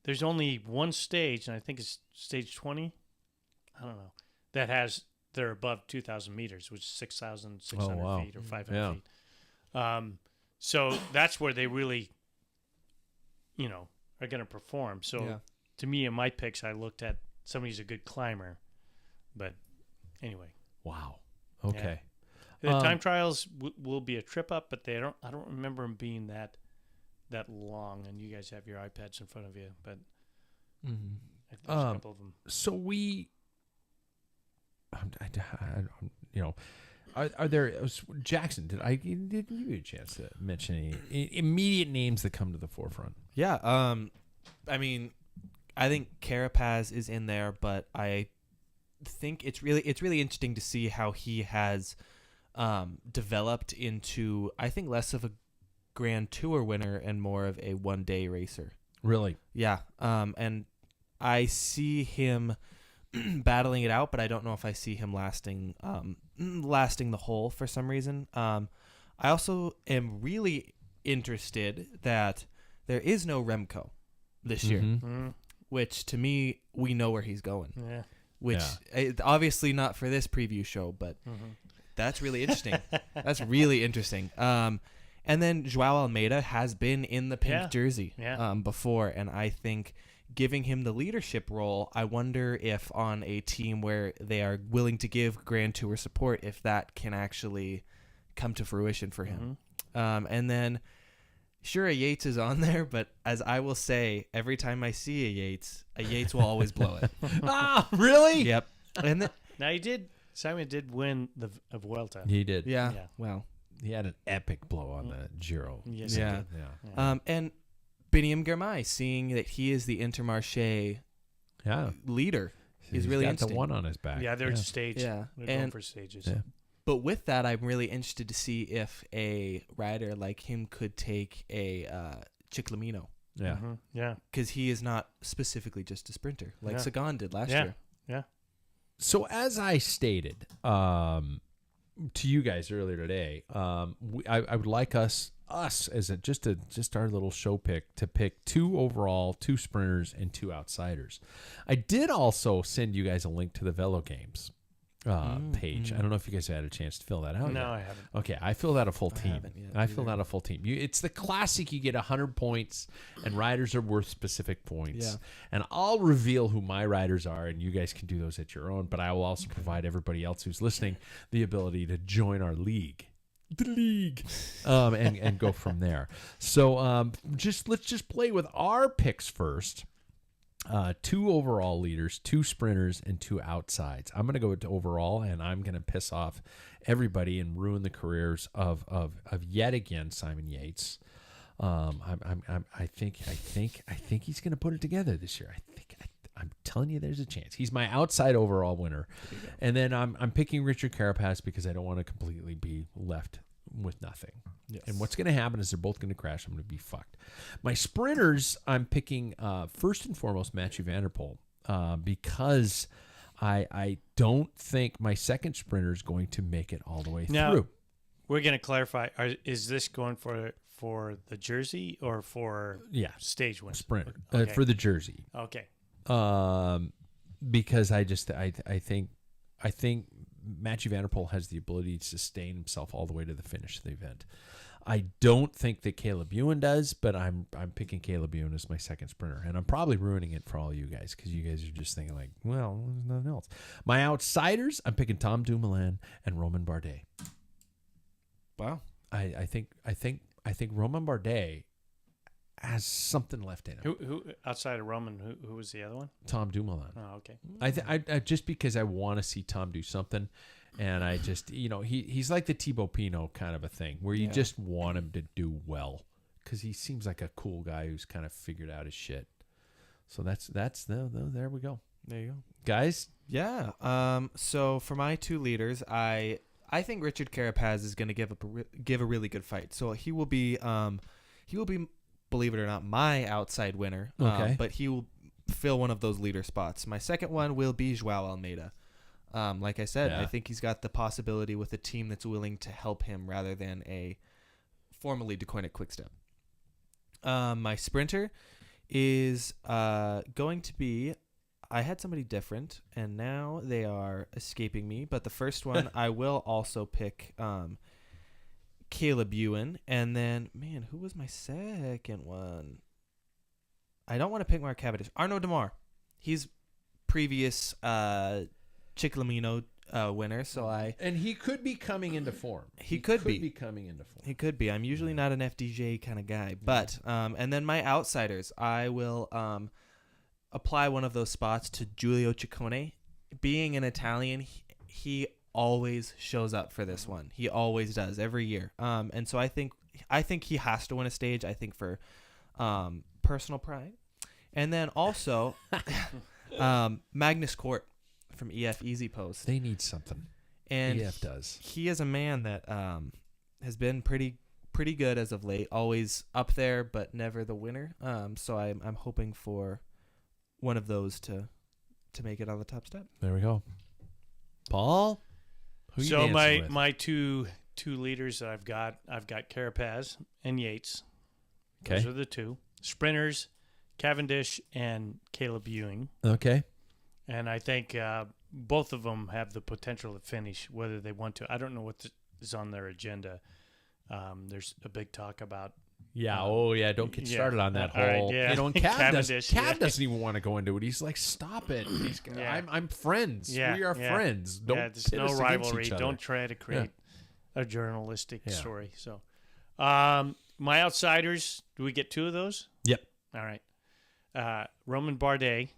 Speaker 2: there's only one stage, and I think it's stage 20. I don't know. They're above 2,000 meters, which is 6,600 feet or 500 feet. So that's where they really, are going to perform. So to me, in my picks, I looked at somebody's a good climber. But anyway.
Speaker 1: Wow. Okay.
Speaker 2: Yeah. The time trials will be a trip up, but I don't remember them being that long. And you guys have your iPads in front of you, but I think there's a couple of them.
Speaker 1: So are there Jackson? Did you give you a chance to mention any immediate names that come to the forefront?
Speaker 3: Yeah. I mean, I think Carapaz is in there, but I think it's really interesting to see how he has developed into, I think, less of a Grand Tour winner and more of a one-day racer.
Speaker 1: Really?
Speaker 3: Yeah. And I see him battling it out, but I don't know if I see him lasting the whole for some reason. I also am really interested that there is no Remco this year, which to me, we know where he's going.
Speaker 2: Yeah.
Speaker 3: Which obviously not for this preview show, but that's really interesting. That's really interesting. And then Joao Almeida has been in the pink jersey before, and I think giving him the leadership role, I wonder if on a team where they are willing to give Grand Tour support, if that can actually come to fruition for him.
Speaker 2: Mm-hmm.
Speaker 3: And then, sure, a Yates is on there, but as I will say, every time I see a Yates will always blow it.
Speaker 1: Ah, really?
Speaker 3: Yep. And then,
Speaker 2: Now Simon did win the Vuelta.
Speaker 1: He did.
Speaker 3: yeah,
Speaker 2: Yeah.
Speaker 3: well,
Speaker 1: He had an epic blow on the Giro.
Speaker 2: Yes,
Speaker 3: Yeah.
Speaker 2: he did.
Speaker 1: Yeah.
Speaker 3: and Biniam Girmay, seeing that he is the Intermarché
Speaker 1: Yeah.
Speaker 3: leader, is
Speaker 1: He's
Speaker 3: really
Speaker 1: got
Speaker 3: interesting.
Speaker 1: the one on his back.
Speaker 2: Yeah, they're stage.
Speaker 3: Yeah.
Speaker 2: They're going
Speaker 3: And
Speaker 2: for stages.
Speaker 1: Yeah.
Speaker 3: But with that, I'm really interested to see if a rider like him could take a Ciclamino,
Speaker 1: Yeah.
Speaker 2: Mhm. Yeah.
Speaker 3: because he is not specifically just a sprinter like
Speaker 2: Yeah.
Speaker 3: Sagan did last
Speaker 2: Yeah.
Speaker 3: year.
Speaker 1: So as I stated to you guys earlier today, I would like us as just our little show pick to pick 2 overall, 2 sprinters, and 2 outsiders. I did also send you guys a link to the Velo Games page. I don't know if you guys had a chance to fill that out.
Speaker 2: No,
Speaker 1: yet.
Speaker 2: I haven't.
Speaker 1: Okay, I filled out a full
Speaker 3: I
Speaker 1: team.
Speaker 3: haven't yet
Speaker 1: I filled
Speaker 3: either.
Speaker 1: out a full team. It's the classic. You get 100 points, and riders are worth specific points.
Speaker 3: Yeah.
Speaker 1: And I'll reveal who my riders are, and you guys can do those at your own. But I will also provide everybody else who's listening the ability to join our league. The league, and go from there. So let's just play with our picks first. 2 overall leaders, 2 sprinters, and 2 outsides. I'm going to go to overall, and I'm going to piss off everybody and ruin the careers of yet again Simon Yates. I think he's going to put it together this year. I'm telling you, there's a chance. He's my outside overall winner, and then I'm picking Richard Carapaz because I don't want to completely be left with nothing.
Speaker 3: Yes.
Speaker 1: And what's going to happen is they're both going to crash. I'm going to be fucked. My sprinters, I'm picking first and foremost Mathieu van der Poel because I don't think my second sprinter is going to make it all the way
Speaker 2: Now,
Speaker 1: through.
Speaker 2: we're going to clarify. Is this going for the jersey or for stage win?
Speaker 1: Sprinter
Speaker 2: Okay.
Speaker 1: for the jersey.
Speaker 2: Okay.
Speaker 1: Because I think Mathieu van der Poel has the ability to sustain himself all the way to the finish of the event. I don't think that Caleb Ewan does, but I'm picking Caleb Ewan as my second sprinter, and I'm probably ruining it for all you guys because you guys are just thinking like, well, there's nothing else. My outsiders, I'm picking Tom Dumoulin and Romain Bardet.
Speaker 3: Wow.
Speaker 1: I think Romain Bardet has something left in him.
Speaker 2: Who outside of Roman? Who was the other one?
Speaker 1: Tom Dumoulin.
Speaker 2: Oh, okay.
Speaker 1: I just because I want to see Tom do something, and I just he's like the Thibaut Pinot kind of a thing where you just want him to do well because he seems like a cool guy who's kind of figured out his shit. So that's there we go.
Speaker 3: There you go.
Speaker 1: Guys,
Speaker 3: Yeah. So for my 2 leaders, I think Richard Carapaz is going to give a really good fight. So he will be believe it or not, my outside winner.
Speaker 1: Okay.
Speaker 3: But he will fill one of those leader spots. My second one will be Joao Almeida. Like I said, I think he's got the possibility with a team that's willing to help him rather than a formally Deceuninck Quickstep. My sprinter is going to be, I had somebody different, and now they are escaping me. But the first one, I will also pick Caleb Ewan. And then, man, who was my second one? I don't want to pick Mark Cavendish. Arnaud Demar. He's previous Ciclamino winner, so
Speaker 1: and he could be coming into form.
Speaker 3: He could be
Speaker 1: coming into form.
Speaker 3: He could be. I'm usually not an FDJ kind of guy, but and then my outsiders, I will apply one of those spots to Giulio Ciccone. Being an Italian, he always shows up for this one. He always does every year. And so I think he has to win a stage. I think for personal pride, and then also Magnus Cort from EF Easy Post.
Speaker 1: They need something.
Speaker 3: And
Speaker 1: EF does.
Speaker 3: He is a man that has been pretty good as of late. Always up there, but never the winner. So I'm hoping for one of those to make it on the top step.
Speaker 1: There we go. Paul, who you
Speaker 2: So
Speaker 1: dancing with?
Speaker 2: my two leaders that I've got Carapaz and Yates.
Speaker 1: Okay.
Speaker 2: Those are the 2 sprinters, Cavendish and Caleb Ewing.
Speaker 1: Okay.
Speaker 2: And I think both of them have the potential to finish, whether they want to. I don't know what is on their agenda. There's a big talk about.
Speaker 1: Yeah. Don't get
Speaker 2: yeah.
Speaker 1: started on that
Speaker 2: All right,
Speaker 1: whole.
Speaker 2: yeah.
Speaker 1: And Cav
Speaker 2: Cavendish,
Speaker 1: doesn't even want to go into it. He's like, stop it.
Speaker 2: Yeah.
Speaker 1: I'm friends.
Speaker 2: Yeah,
Speaker 1: we are
Speaker 2: yeah.
Speaker 1: friends. Don't
Speaker 2: there's
Speaker 1: pit
Speaker 2: no
Speaker 1: us against
Speaker 2: rivalry.
Speaker 1: each other.
Speaker 2: Don't try to create a journalistic story. So, my outsiders. Do we get 2 of those?
Speaker 1: Yep.
Speaker 2: All right. Roman Bardet.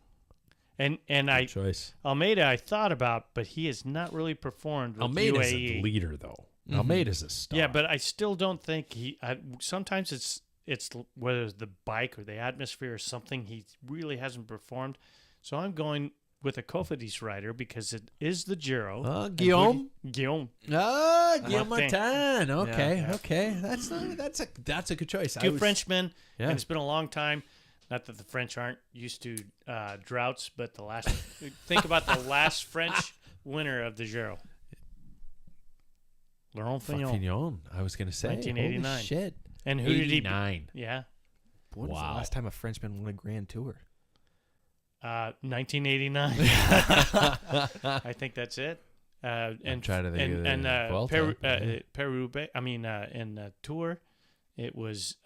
Speaker 2: And
Speaker 1: Good choice.
Speaker 2: Almeida I thought about, but he has not really performed with
Speaker 1: Almeida's
Speaker 2: UAE.
Speaker 1: a leader, though. Almeida's a star.
Speaker 2: Yeah, but I still don't think he. Sometimes it's whether it's the bike or the atmosphere or something, he really hasn't performed. So I'm going with a Cofidis rider because it is the Giro.
Speaker 1: Guillaume.
Speaker 2: Guillaume.
Speaker 1: Guillaume
Speaker 2: Martin.
Speaker 1: Martin. Okay,
Speaker 2: Yeah.
Speaker 1: okay. That's a good choice.
Speaker 2: Two Frenchmen,
Speaker 1: Yeah.
Speaker 2: and it's been a long time. Not that the French aren't used to droughts, but the last. Think about the last French winner of the Giro. Laurent Fignon.
Speaker 1: Fignon. I was going to say.
Speaker 2: 1989.
Speaker 1: Holy shit.
Speaker 2: And who did he?
Speaker 1: 89.
Speaker 2: Yeah.
Speaker 3: When was the last time a Frenchman won a Grand Tour?
Speaker 2: 1989. I think that's it. And
Speaker 1: trying to think of the Vuelta.
Speaker 2: Peru. I mean, in Tour, it was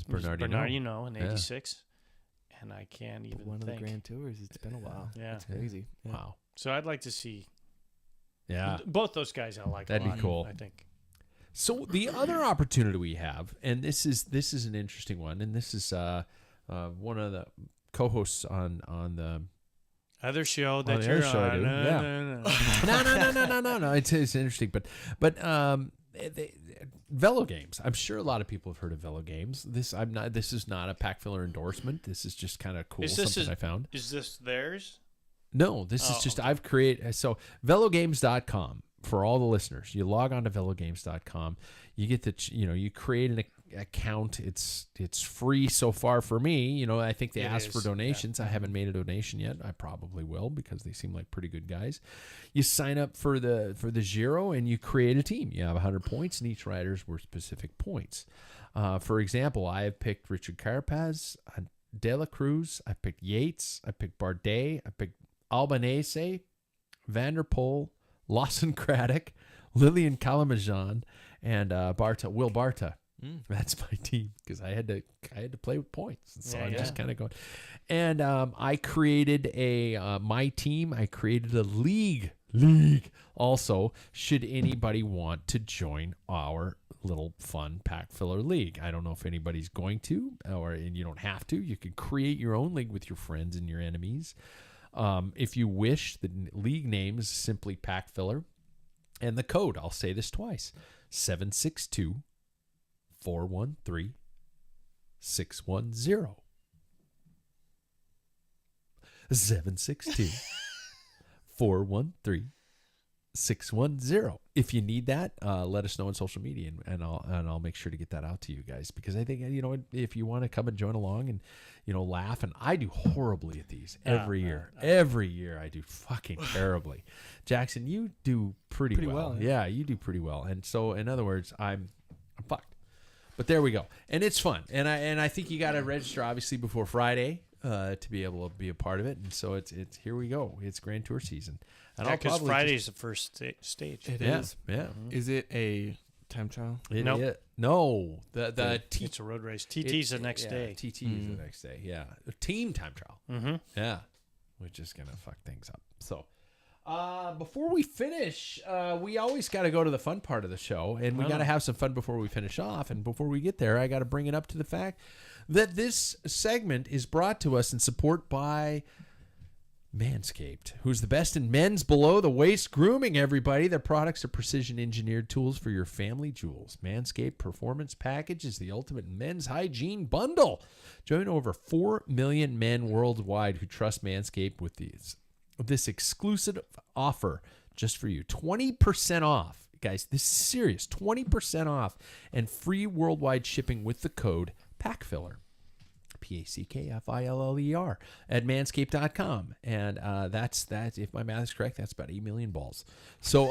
Speaker 1: Bernardino.
Speaker 2: in '86, and I can't even
Speaker 3: One of
Speaker 2: think.
Speaker 3: the Grand Tours. It's been a while.
Speaker 2: Yeah.
Speaker 3: That's crazy. Yeah.
Speaker 1: Wow.
Speaker 2: So I'd like to see
Speaker 1: Yeah.
Speaker 2: both those guys. I like.
Speaker 1: That'd
Speaker 2: a
Speaker 1: be
Speaker 2: lot,
Speaker 1: cool.
Speaker 2: I think.
Speaker 1: So the other opportunity we have, and this is an interesting one, and this is one of the co-hosts on the
Speaker 2: Other show
Speaker 1: on
Speaker 2: that
Speaker 1: the
Speaker 2: you're
Speaker 1: other show I
Speaker 2: on.
Speaker 1: do,
Speaker 2: No.
Speaker 1: no. It's interesting, but Velo Games. I'm sure a lot of people have heard of Velo Games. This is not a Packfiller endorsement. This is just kind of cool. Something I found.
Speaker 2: Is this theirs?
Speaker 1: No, this is just I've created. So velogames.com for all the listeners. You log on to velogames.com. You get you create an account. It's free so far for me. I think they ask for donations. I haven't made a donation yet. I probably will because they seem like pretty good guys. You sign up for the Giro and you create a team. You have 100 points and each rider's worth specific points. For example, I have picked Richard Carapaz, De La Cruz. I picked Yates. I picked Bardet. I picked Albanese, Van der Poel, Lawson Craddock, Lilian Calamajan, and Will Barta. That's my team because I had to play with points, so I'm just kind of going. And I created my team. I created a league. Also, should anybody want to join our little fun Packfiller league, I don't know if anybody's going to, and you don't have to. You can create your own league with your friends and your enemies. If you wish, the league name is simply Packfiller. And the code, I'll say this twice, 762-413-610. 762-413-610. If you need that, let us know on social media, and I'll make sure to get that out to you guys, because I think if you want to come and join along and laugh, and I do horribly at these every year. Every year I do fucking terribly. Jackson, you do pretty well. Yeah, you do pretty well. And so, in other words, I'm fucked. But there we go, and it's fun, and I think you got to register obviously before Friday to be able to be a part of it, and so it's here we go. It's Grand Tour season. And
Speaker 2: because Friday is the first stage.
Speaker 3: It is.
Speaker 1: Yeah.
Speaker 3: Is it a time trial?
Speaker 2: Nope.
Speaker 1: No.
Speaker 2: It's a road race. TT's the next day.
Speaker 1: TT is the next day. Yeah. A team time trial.
Speaker 2: Mm-hmm.
Speaker 1: Yeah. Which is gonna fuck things up. So, before we finish, we always got to go to the fun part of the show, and we got to have some fun before we finish off. And before we get there, I got to bring it up to the fact that this segment is brought to us in support by Manscaped, who's the best in men's below-the-waist grooming, everybody. Their products are precision-engineered tools for your family jewels. Manscaped Performance Package is the ultimate men's hygiene bundle. Join over 4 million men worldwide who trust Manscaped with this exclusive offer just for you. 20% off. Guys, this is serious. 20% off and free worldwide shipping with the code PACKFILLER. PACKFILLER at manscaped.com. And that's if my math is correct, that's about 8 million balls. So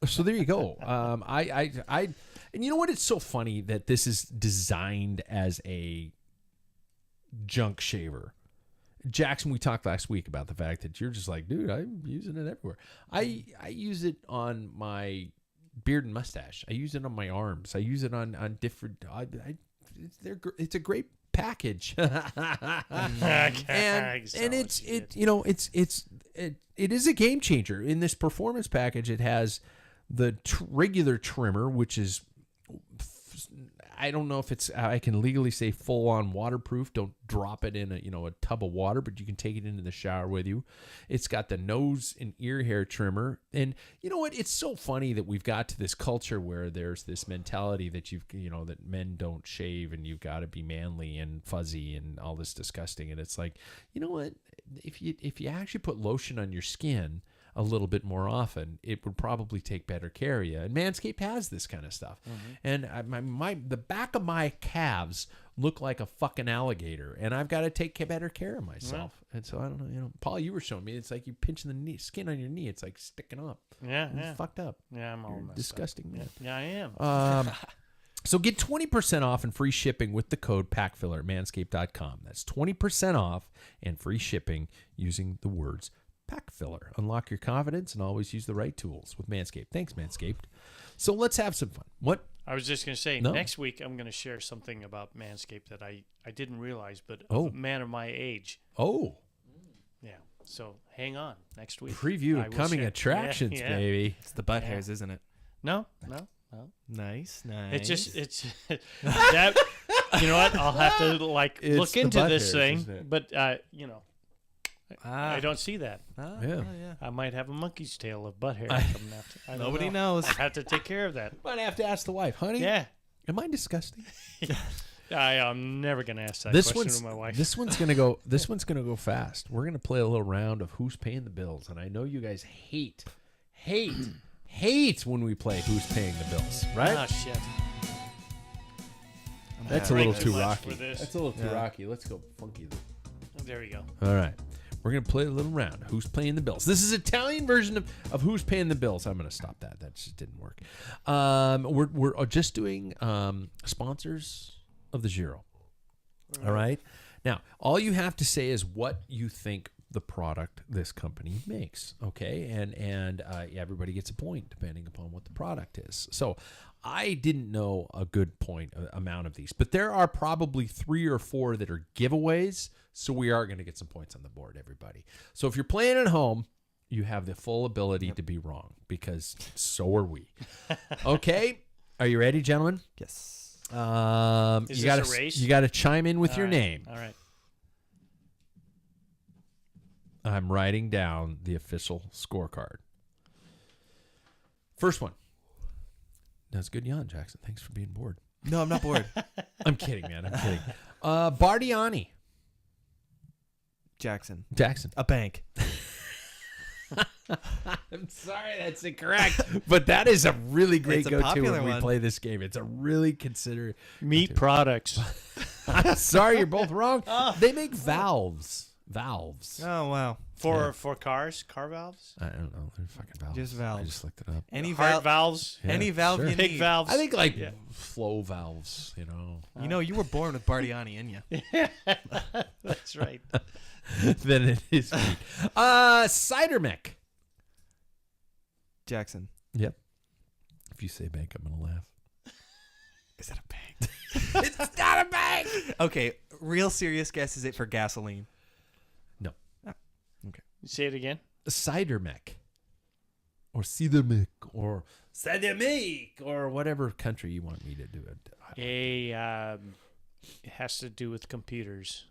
Speaker 1: so there you go. And you know what? It's so funny that this is designed as a junk shaver. Jackson, we talked last week about the fact that you're just like, dude, I'm using it everywhere. I use it on my beard and mustache. I use it on my arms. I use it on different. It's a great package. and it is a game changer. In this performance package, it has the regular trimmer, which is, I don't know if it's, I can legally say full on waterproof. Don't drop it in a tub of water, but you can take it into the shower with you. It's got the nose and ear hair trimmer. And you know what? It's so funny that we've got to this culture where there's this mentality that that men don't shave and you've got to be manly and fuzzy and all this disgusting. And it's like, you know what? If you actually put lotion on your skin a little bit more often, it would probably take better care of you. And Manscaped has this kind of stuff. And the back of my calves look like a fucking alligator, and I've got to take better care of myself. And so I don't know, Paul, you were showing me, it's like you pinching the skin on your knee. It's like sticking up.
Speaker 2: Yeah,
Speaker 1: It's fucked up.
Speaker 2: Yeah, I'm all
Speaker 1: You're
Speaker 2: messed
Speaker 1: disgusting, man.
Speaker 2: Yeah, I am.
Speaker 1: So get 20% off and free shipping with the code Packfiller at manscaped.com. That's 20% off and free shipping using the words Packfiller. Unlock your confidence and always use the right tools with Manscaped. Thanks, Manscaped. So let's have some fun. What?
Speaker 2: I was just going to say,
Speaker 1: No.
Speaker 2: next week I'm going to share something about Manscaped that I didn't realize, but
Speaker 1: Oh.
Speaker 2: a man of my age.
Speaker 1: Oh,
Speaker 2: Yeah. So hang on next week.
Speaker 1: preview
Speaker 2: I
Speaker 1: of
Speaker 2: will
Speaker 1: coming
Speaker 2: share.
Speaker 1: attractions,
Speaker 2: Yeah, yeah.
Speaker 1: baby.
Speaker 3: It's the butt
Speaker 2: Yeah.
Speaker 3: hairs, isn't it?
Speaker 2: No.
Speaker 3: Nice.
Speaker 2: It's that. You know what? I'll have to
Speaker 1: It's
Speaker 2: look
Speaker 1: the
Speaker 2: into
Speaker 1: butt
Speaker 2: this
Speaker 1: hairs,
Speaker 2: thing,
Speaker 1: isn't it?
Speaker 2: but I don't see that.
Speaker 1: Yeah.
Speaker 2: I might have a monkey's tail of butt hair coming out. I don't
Speaker 3: Nobody
Speaker 2: know.
Speaker 3: knows.
Speaker 2: I have to take care of that.
Speaker 1: Might have to ask the wife, honey.
Speaker 2: Yeah.
Speaker 1: Am I disgusting?
Speaker 2: I'm never gonna ask that
Speaker 1: This
Speaker 2: question
Speaker 1: one's
Speaker 2: to my wife.
Speaker 1: this one's gonna go. This one's gonna go fast. We're gonna play a little round of who's paying the bills, and I know you guys hate when we play who's paying the bills, right?
Speaker 2: Ah, shit.
Speaker 1: That's a
Speaker 2: Drink
Speaker 1: little
Speaker 2: too
Speaker 1: too
Speaker 2: much
Speaker 1: rocky.
Speaker 2: for this.
Speaker 1: That's a little too
Speaker 3: Yeah.
Speaker 1: rocky. Let's go funky.
Speaker 2: There we go.
Speaker 1: All right. We're going to play a little round. Who's paying the bills? This is Italian version of who's paying the bills. I'm going to stop that. That just didn't work. We're just doing sponsors of the Giro. All right. Now, all you have to say is what you think the product this company makes. Okay. And everybody gets a point depending upon what the product is. So I didn't know a good amount of these, but there are probably 3 or 4 that are giveaways. So we are going to get some points on the board, everybody. So if you're playing at home, you have the full ability to be wrong because so are we. Okay. Are you ready, gentlemen?
Speaker 3: Yes.
Speaker 2: Is this a race?
Speaker 1: You got to chime in with
Speaker 2: All
Speaker 1: your
Speaker 2: right.
Speaker 1: name.
Speaker 2: All right.
Speaker 1: I'm writing down the official scorecard. First one. That's good yawn, Jackson. Thanks for being bored.
Speaker 3: No, I'm not bored.
Speaker 1: I'm kidding, man. I'm kidding. Bardiani.
Speaker 3: Jackson.
Speaker 1: Jackson.
Speaker 3: A bank.
Speaker 1: I'm sorry, that's incorrect. But that is a really great
Speaker 3: It's a
Speaker 1: go-to
Speaker 3: popular
Speaker 1: when we
Speaker 3: one.
Speaker 1: play this game. It's a really considered.
Speaker 2: Meat products.
Speaker 1: I'm sorry, you're both wrong. They make valves. Valves.
Speaker 3: Oh, wow.
Speaker 2: For cars, car valves,
Speaker 1: I don't know. They're fucking valves.
Speaker 3: Just valves.
Speaker 1: I just looked it up.
Speaker 3: Any
Speaker 2: heart
Speaker 3: valve.
Speaker 2: valves,
Speaker 1: Yeah,
Speaker 3: Any valve
Speaker 1: sure.
Speaker 3: you
Speaker 2: pig
Speaker 3: need.
Speaker 2: valves.
Speaker 1: I think like
Speaker 2: Yeah.
Speaker 1: flow valves, you know.
Speaker 3: You were born with Bardiani in you.
Speaker 2: That's right.
Speaker 1: Then it is me. Cider mech.
Speaker 3: Jackson.
Speaker 1: Yep. If you say bank, I'm gonna laugh.
Speaker 3: Is that a bank?
Speaker 1: It's not a bank.
Speaker 3: Okay, real serious guess. Is it for gasoline?
Speaker 1: No.
Speaker 2: Say it again.
Speaker 1: Cider mech. Or cider mech. Or cider mech. Or whatever country you want me to do it.
Speaker 2: It has to do with computers.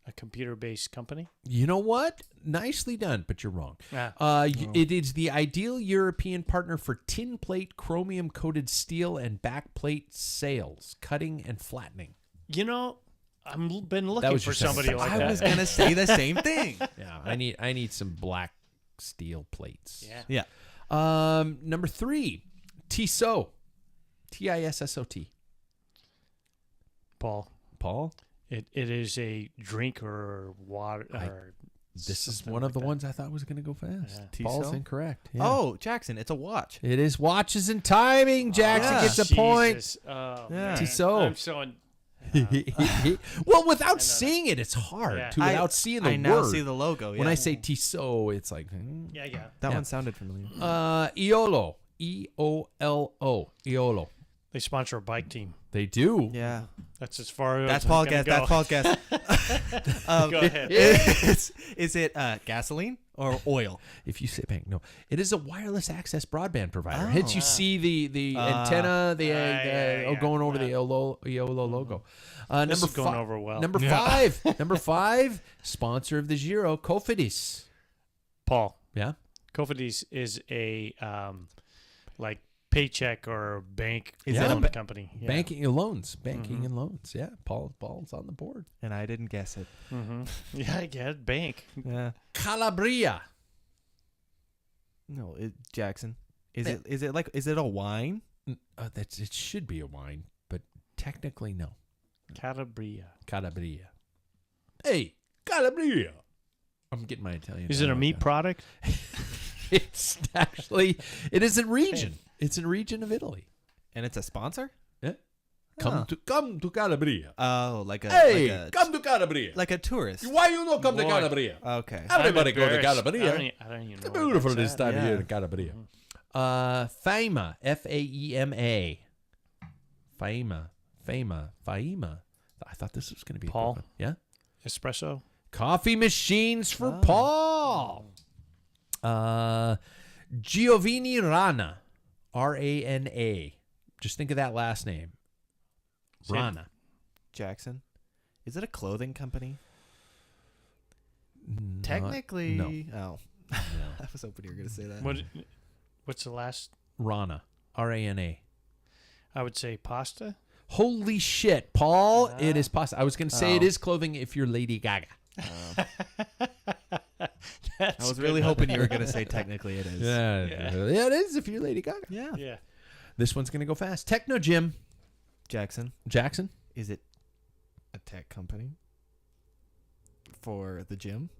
Speaker 2: A computer-based company.
Speaker 1: You know what? Nicely done, but you're wrong.
Speaker 2: Ah.
Speaker 1: It is the ideal European partner for tin plate, chromium-coated steel, and backplate sails, cutting and flattening.
Speaker 2: You know, I've been looking
Speaker 1: was
Speaker 2: for
Speaker 1: your second
Speaker 2: somebody
Speaker 1: guess.
Speaker 2: like
Speaker 3: I
Speaker 2: that.
Speaker 3: was gonna say the same thing.
Speaker 1: Yeah, I need some black steel plates.
Speaker 2: Yeah.
Speaker 3: Yeah.
Speaker 1: Number 3, Tissot. Tissot.
Speaker 2: Paul.
Speaker 1: Paul?
Speaker 2: It is a drink or water. Or
Speaker 1: This is
Speaker 2: something
Speaker 1: one of the
Speaker 2: like
Speaker 1: ones I thought was going to go fast.
Speaker 2: Yeah.
Speaker 1: Paul's
Speaker 3: Tissot?
Speaker 1: incorrect. Yeah.
Speaker 3: Oh, Jackson, it's a watch.
Speaker 1: It is watches and timing. Jackson
Speaker 3: Yeah.
Speaker 1: gets a point.
Speaker 2: Jesus. Oh,
Speaker 3: Yeah.
Speaker 2: man.
Speaker 1: Tissot.
Speaker 2: I'm so.
Speaker 1: Well, without seeing it, it's hard
Speaker 2: Yeah.
Speaker 1: to. Without seeing the
Speaker 3: I now
Speaker 1: word.
Speaker 3: see the logo. Yeah.
Speaker 1: When I say Tissot, it's like
Speaker 2: Yeah.
Speaker 3: that
Speaker 1: Yeah.
Speaker 3: one sounded familiar.
Speaker 1: Iolo. E-O-L-O. Iolo.
Speaker 2: They sponsor a bike team.
Speaker 1: They do.
Speaker 3: Yeah.
Speaker 2: That's as far as
Speaker 3: That's
Speaker 2: I'm
Speaker 3: Paul
Speaker 2: gonna
Speaker 3: guess.
Speaker 2: go.
Speaker 3: That's Paul's guess.
Speaker 2: Go ahead.
Speaker 3: Is it gasoline or oil?
Speaker 1: If you say bank, no. It is a wireless access broadband provider.
Speaker 3: Oh.
Speaker 1: Hence, you see the antenna, going over the YOLO logo.
Speaker 2: This is going over well.
Speaker 1: Number five. Number five, sponsor of the Giro, Cofidis.
Speaker 2: Paul.
Speaker 1: Yeah.
Speaker 2: Cofidis is a like paycheck or bank
Speaker 1: Yeah.
Speaker 2: loan company. Yeah.
Speaker 1: Banking and loans. And loans. Yeah. Paul's on the board.
Speaker 3: And I didn't guess it.
Speaker 2: Mm-hmm. Yeah, I get bank.
Speaker 3: Yeah.
Speaker 1: Calabria.
Speaker 3: No, Jackson. Is it a wine?
Speaker 1: It should be a wine, but technically no.
Speaker 2: Calabria.
Speaker 1: Hey, Calabria. I'm getting my Italian.
Speaker 2: Is it a meat
Speaker 1: now.
Speaker 2: product?
Speaker 1: It's actually, it is a region. It's a region of Italy.
Speaker 3: And it's a sponsor?
Speaker 1: Yeah. Come to Calabria.
Speaker 3: Oh,
Speaker 1: Come to Calabria.
Speaker 3: like a tourist.
Speaker 1: Why you not come to
Speaker 2: Boy.
Speaker 1: Calabria?
Speaker 3: Okay.
Speaker 1: Everybody go to
Speaker 2: I
Speaker 1: Calabria.
Speaker 2: don't even
Speaker 1: It's
Speaker 2: know
Speaker 1: beautiful
Speaker 2: where
Speaker 1: this
Speaker 2: that's
Speaker 1: time of
Speaker 3: yeah.
Speaker 1: year in Calabria. Faima, Faema. Faima. I thought this was going to be
Speaker 2: Paul?
Speaker 1: a good one. Yeah.
Speaker 2: at. Espresso.
Speaker 1: Coffee machines for Paul. Giovanni Rana. Rana. Just think of that last name.
Speaker 2: Say it.
Speaker 1: Rana.
Speaker 3: Jackson. Is it a clothing company?
Speaker 1: Not-
Speaker 3: Technically.
Speaker 1: no.
Speaker 3: Oh.
Speaker 1: No.
Speaker 3: I was hoping you were going to say that.
Speaker 2: What's the last?
Speaker 1: Rana. Rana.
Speaker 2: I would say pasta.
Speaker 1: Holy shit, Paul. It is pasta. I was going to say it
Speaker 3: Oh.
Speaker 1: is clothing if you're Lady Gaga.
Speaker 3: I was really hoping you were going to say technically it is.
Speaker 1: Yeah, it is if you're Lady Gaga.
Speaker 3: Yeah.
Speaker 2: Yeah.
Speaker 1: This one's going to go fast. Techno Gym.
Speaker 3: Jackson,
Speaker 1: Jackson.
Speaker 3: is it a tech company for the gym?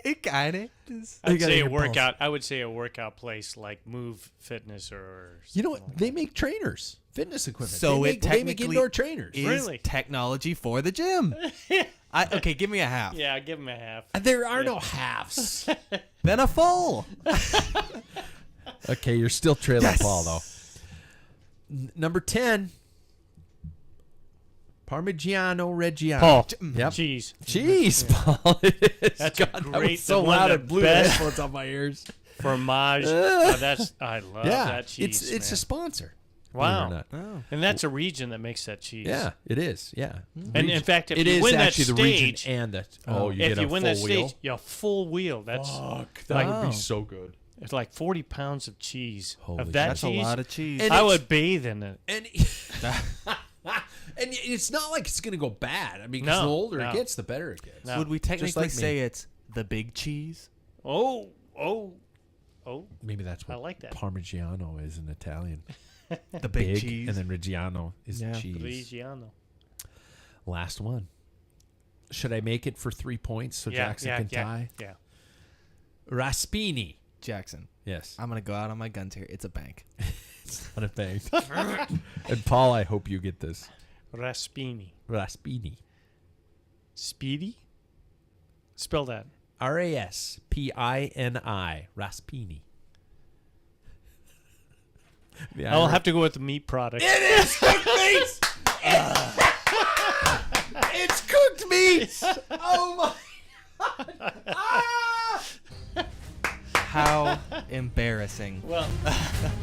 Speaker 3: It kind of is.
Speaker 2: I'd
Speaker 1: gotta
Speaker 2: say
Speaker 1: hear
Speaker 2: a
Speaker 1: Paul's.
Speaker 2: workout. I would say a workout place like Move Fitness or.
Speaker 1: You know what?
Speaker 2: something like
Speaker 1: They make trainers, fitness equipment.
Speaker 3: So
Speaker 1: they
Speaker 3: it
Speaker 1: make
Speaker 3: technically
Speaker 1: indoor trainers.
Speaker 3: Is
Speaker 2: Really?
Speaker 3: technology for the gym? Okay, give me a half.
Speaker 2: that. Yeah, give him a half.
Speaker 1: There are no halves.
Speaker 3: Then a full.
Speaker 1: Okay, you're still trailing
Speaker 3: Yes.
Speaker 1: Paul, though. Number 10. Parmigiano-Reggiano.
Speaker 2: Paul.
Speaker 1: Yep.
Speaker 2: Cheese.
Speaker 1: Cheese, Paul. It is.
Speaker 2: That's
Speaker 1: God,
Speaker 2: a
Speaker 1: that
Speaker 2: great.
Speaker 1: was so
Speaker 2: one
Speaker 1: loud
Speaker 2: of
Speaker 1: it
Speaker 2: the
Speaker 1: blew the
Speaker 2: best
Speaker 1: headphones on my ears.
Speaker 2: fromage. I love
Speaker 1: Yeah,
Speaker 2: that cheese.
Speaker 1: it's a
Speaker 2: man.
Speaker 1: sponsor.
Speaker 2: Wow.
Speaker 1: believe it or not.
Speaker 3: Oh.
Speaker 2: And that's a region that makes that cheese.
Speaker 1: Yeah, it is. Yeah,
Speaker 2: And in fact, if
Speaker 1: it
Speaker 2: you
Speaker 1: is
Speaker 2: win that
Speaker 1: actually the region
Speaker 2: stage,
Speaker 1: and the you
Speaker 2: if
Speaker 1: get
Speaker 2: you
Speaker 1: a
Speaker 2: win
Speaker 1: full
Speaker 2: that
Speaker 1: wheel.
Speaker 2: stage, yeah, full wheel. That's
Speaker 1: Fuck,
Speaker 2: like,
Speaker 1: that would be so good.
Speaker 2: it's like 40 pounds of cheese.
Speaker 1: Holy
Speaker 2: of that
Speaker 3: That's
Speaker 2: cheese,
Speaker 3: a lot of cheese.
Speaker 1: And
Speaker 2: I
Speaker 1: it's-
Speaker 2: would bathe in it.
Speaker 1: And and it's not like it's gonna go bad. I mean, 'cause
Speaker 2: No,
Speaker 1: the older
Speaker 2: no.
Speaker 1: it gets, the better it gets.
Speaker 2: No.
Speaker 3: Would we technically
Speaker 1: like me.
Speaker 3: say it's the big cheese?
Speaker 2: Oh.
Speaker 1: Maybe that's what
Speaker 2: I like that.
Speaker 1: Parmigiano is in Italian.
Speaker 3: The big, cheese.
Speaker 1: and then Reggiano is
Speaker 3: Yeah.
Speaker 1: cheese.
Speaker 2: Reggiano.
Speaker 1: Last one. Should I make it for 3 points so Jackson can tie?
Speaker 2: Yeah.
Speaker 1: Raspini.
Speaker 3: Jackson,
Speaker 1: Yes.
Speaker 3: I'm going to go out on my guns here. It's a bank.
Speaker 1: It's not a thing. And Paul, I hope you get this.
Speaker 2: Raspini.
Speaker 1: Raspini.
Speaker 2: Speedy? Spell that.
Speaker 1: Raspini. Raspini. Yeah,
Speaker 2: I'll have to go with the meat product.
Speaker 1: It is cooked meat. It's cooked meat. Oh my god! Ah!
Speaker 3: How embarrassing.
Speaker 2: Well,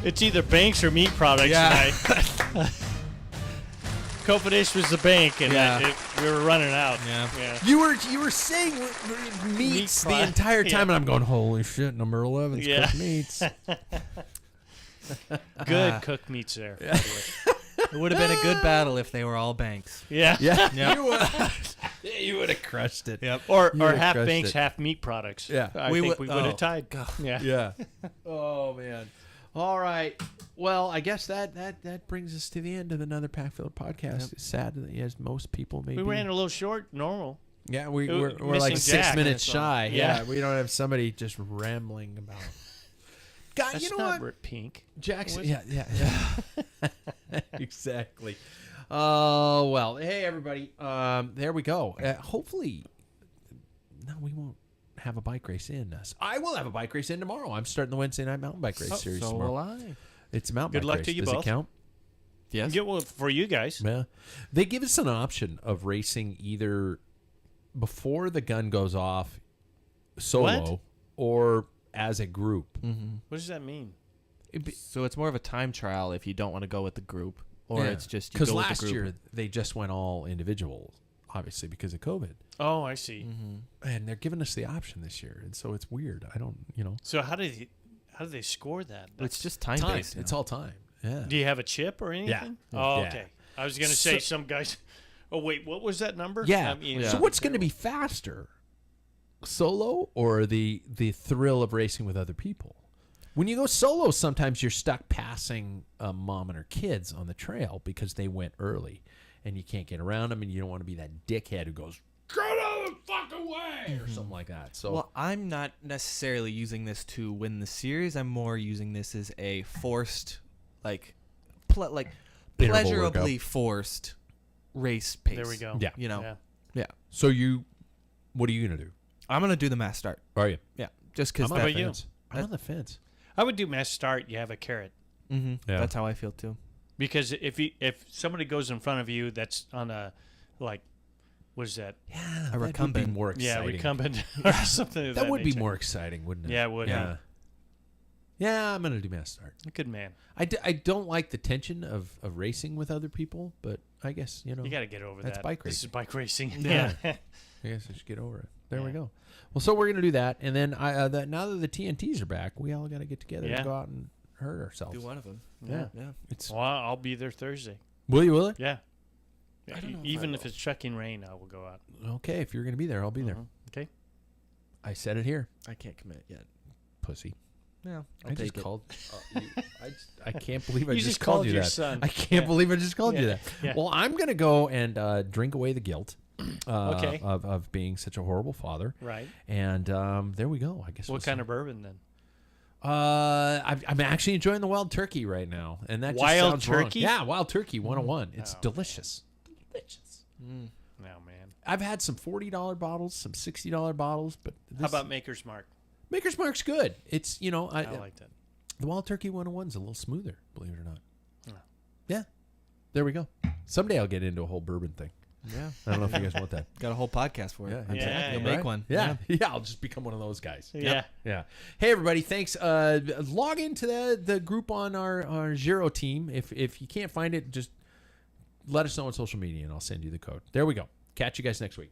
Speaker 2: it's either banks or meat products.
Speaker 3: Yeah.
Speaker 2: And Cofidis was the bank, and
Speaker 3: Yeah.
Speaker 2: we were running out.
Speaker 3: Yeah.
Speaker 1: You were saying meats the
Speaker 2: product.
Speaker 1: entire time,
Speaker 2: Yeah.
Speaker 1: and I'm going, holy shit! Number 11's
Speaker 2: Yeah.
Speaker 1: cooked meats.
Speaker 2: Good cooked meats there. by the way.
Speaker 3: It would have been a good battle if they were all banks.
Speaker 2: Yeah.
Speaker 1: Yeah,
Speaker 3: Yep.
Speaker 1: you would have crushed it.
Speaker 3: Yep.
Speaker 2: Or
Speaker 1: You would've
Speaker 2: half
Speaker 1: crushed
Speaker 2: banks,
Speaker 1: it.
Speaker 2: half meat products.
Speaker 1: Yeah.
Speaker 2: I
Speaker 3: We
Speaker 2: think
Speaker 3: would-
Speaker 2: we would have
Speaker 3: oh,
Speaker 2: tied.
Speaker 3: God.
Speaker 2: Yeah.
Speaker 1: Yeah. Oh man. All right. Well, I guess that brings us to the end of another Packfiller podcast.
Speaker 3: Yep.
Speaker 1: It's sad that as most people maybe.
Speaker 2: We ran a little short, normal.
Speaker 1: Yeah, we're
Speaker 2: missing
Speaker 1: like 6
Speaker 2: Jack.
Speaker 1: minutes shy.
Speaker 2: Yeah.
Speaker 1: Yeah, we don't have somebody just rambling about. God,
Speaker 2: That's
Speaker 1: you know
Speaker 2: not
Speaker 1: what?
Speaker 2: pink.
Speaker 1: Jackson.
Speaker 2: Was
Speaker 1: Yeah. Exactly. Oh well. Hey everybody. There we go. Hopefully, no, we won't have a bike race in us. I will have a bike race in tomorrow. I'm starting the Wednesday night mountain bike race series
Speaker 3: So
Speaker 1: tomorrow.
Speaker 3: will I.
Speaker 1: It's a mountain
Speaker 2: Good
Speaker 1: bike
Speaker 2: luck
Speaker 1: race.
Speaker 2: to you
Speaker 1: Does
Speaker 2: both.
Speaker 1: it count?
Speaker 3: Yes.
Speaker 2: Yeah, well, for you guys.
Speaker 1: Yeah. They give us an option of racing either before the gun goes off solo or as a group.
Speaker 2: What does that mean?
Speaker 3: So it's more of a time trial if you don't want to go with the group, or it's just you
Speaker 1: because
Speaker 3: go with the
Speaker 1: last
Speaker 3: group.
Speaker 1: year they just went all individual, obviously because of COVID,
Speaker 2: Oh, I see.
Speaker 1: and they're giving us the option this year, and so it's weird. I don't,
Speaker 2: So how do they score that?
Speaker 3: It's just time
Speaker 1: time.
Speaker 3: based.
Speaker 1: It's all time. Yeah.
Speaker 2: Do you have a chip or anything?
Speaker 1: Yeah.
Speaker 2: Oh,
Speaker 1: Yeah.
Speaker 2: okay. I was gonna say some guys. Oh wait, what was that number?
Speaker 1: Yeah.
Speaker 2: I mean,
Speaker 3: Yeah.
Speaker 1: So what's going to be faster, solo or the thrill of racing with other people? When you go solo, sometimes you're stuck passing mom and her kids on the trail because they went early, and you can't get around them, and you don't want to be that dickhead who goes, "Get out of the fucking way," or something like that. So,
Speaker 3: Well, I'm not necessarily using this to win the series. I'm more using this as a forced,
Speaker 1: Interval
Speaker 3: pleasurably
Speaker 1: workout.
Speaker 3: forced race pace.
Speaker 2: There we go.
Speaker 1: Yeah.
Speaker 3: You know.
Speaker 2: Yeah.
Speaker 3: Yeah.
Speaker 1: so what are you gonna do?
Speaker 3: I'm gonna do the mass start.
Speaker 1: Are you?
Speaker 3: Yeah. Just because
Speaker 1: I'm on
Speaker 2: about
Speaker 1: the
Speaker 2: you?
Speaker 1: fence. I'm on the fence.
Speaker 2: I would do mass start. You have a carrot
Speaker 1: Yeah.
Speaker 3: That's how I feel too.
Speaker 2: because if somebody goes in front of you that's on a what is that?
Speaker 1: Yeah,
Speaker 3: A
Speaker 1: that would be
Speaker 3: recumbent.
Speaker 1: more exciting.
Speaker 2: Yeah, recumbent or something. Of
Speaker 1: That would be
Speaker 2: nature.
Speaker 1: more exciting, wouldn't it?
Speaker 2: Yeah, it would.
Speaker 1: Yeah. Yeah, I'm gonna do mass start.
Speaker 2: Good man.
Speaker 1: I don't like the tension of racing with other people, but I guess
Speaker 2: You got to get over
Speaker 1: That's
Speaker 2: that.
Speaker 1: bike
Speaker 2: This is
Speaker 1: racing.
Speaker 2: bike racing.
Speaker 1: Yeah. I guess I should get over it. There we go. Well, so we're gonna do that, and then now that the TNTs are back, we all got to get together
Speaker 2: Yeah.
Speaker 1: and go out and hurt ourselves.
Speaker 3: Do one of them.
Speaker 1: Yeah.
Speaker 3: Yeah.
Speaker 1: It's
Speaker 2: Well, I'll be there Thursday.
Speaker 1: will you?
Speaker 2: Yeah.
Speaker 3: I don't know if
Speaker 2: Even
Speaker 3: I
Speaker 2: if it's chucking rain, I will go out.
Speaker 1: Okay, if you're gonna be there, I'll be there.
Speaker 2: Mhm. Okay.
Speaker 1: I said it here,
Speaker 3: I can't commit yet.
Speaker 1: pussy.
Speaker 3: Yeah.
Speaker 1: I just
Speaker 3: take it.
Speaker 1: called. I can't believe I
Speaker 2: You
Speaker 1: just
Speaker 2: just
Speaker 1: called
Speaker 2: called
Speaker 1: you
Speaker 2: your
Speaker 1: that.
Speaker 2: son.
Speaker 1: I can't
Speaker 2: Yeah.
Speaker 1: believe I just called you
Speaker 2: Yeah.
Speaker 1: that.
Speaker 2: Yeah.
Speaker 1: Well, I'm gonna go and drink away the guilt
Speaker 2: Okay.
Speaker 1: of being such a horrible father.
Speaker 2: Right.
Speaker 1: And there we go. I guess.
Speaker 2: What kind of bourbon then?
Speaker 1: I'm actually enjoying the wild turkey right now, and that just
Speaker 2: Wild
Speaker 1: sounds wrong.
Speaker 2: turkey?
Speaker 1: Yeah, wild turkey 101. It's
Speaker 2: Oh,
Speaker 1: delicious. Delicious.
Speaker 3: Mm.
Speaker 2: No, man.
Speaker 1: I've had some $40 bottles, some $60 bottles, but
Speaker 2: How about Maker's Mark?
Speaker 1: Maker's Mark's good. It's
Speaker 2: I like that.
Speaker 1: the wild turkey 101's a little smoother, believe it or not.
Speaker 2: Yeah.
Speaker 1: Yeah, there we go. Someday I'll get into a whole bourbon thing.
Speaker 3: Yeah.
Speaker 1: I don't know if you guys want that.
Speaker 3: Got a whole podcast for it.
Speaker 1: Yeah,
Speaker 3: I'm
Speaker 2: exactly.
Speaker 3: saying. You'll
Speaker 2: Right?
Speaker 3: make one.
Speaker 1: Yeah. Yeah, I'll just become one of those guys.
Speaker 2: Yeah.
Speaker 1: Yeah. Hey everybody, thanks. Log into the group on our Giro team. If you can't find it, just let us know on social media and I'll send you the code. There we go. Catch you guys next week.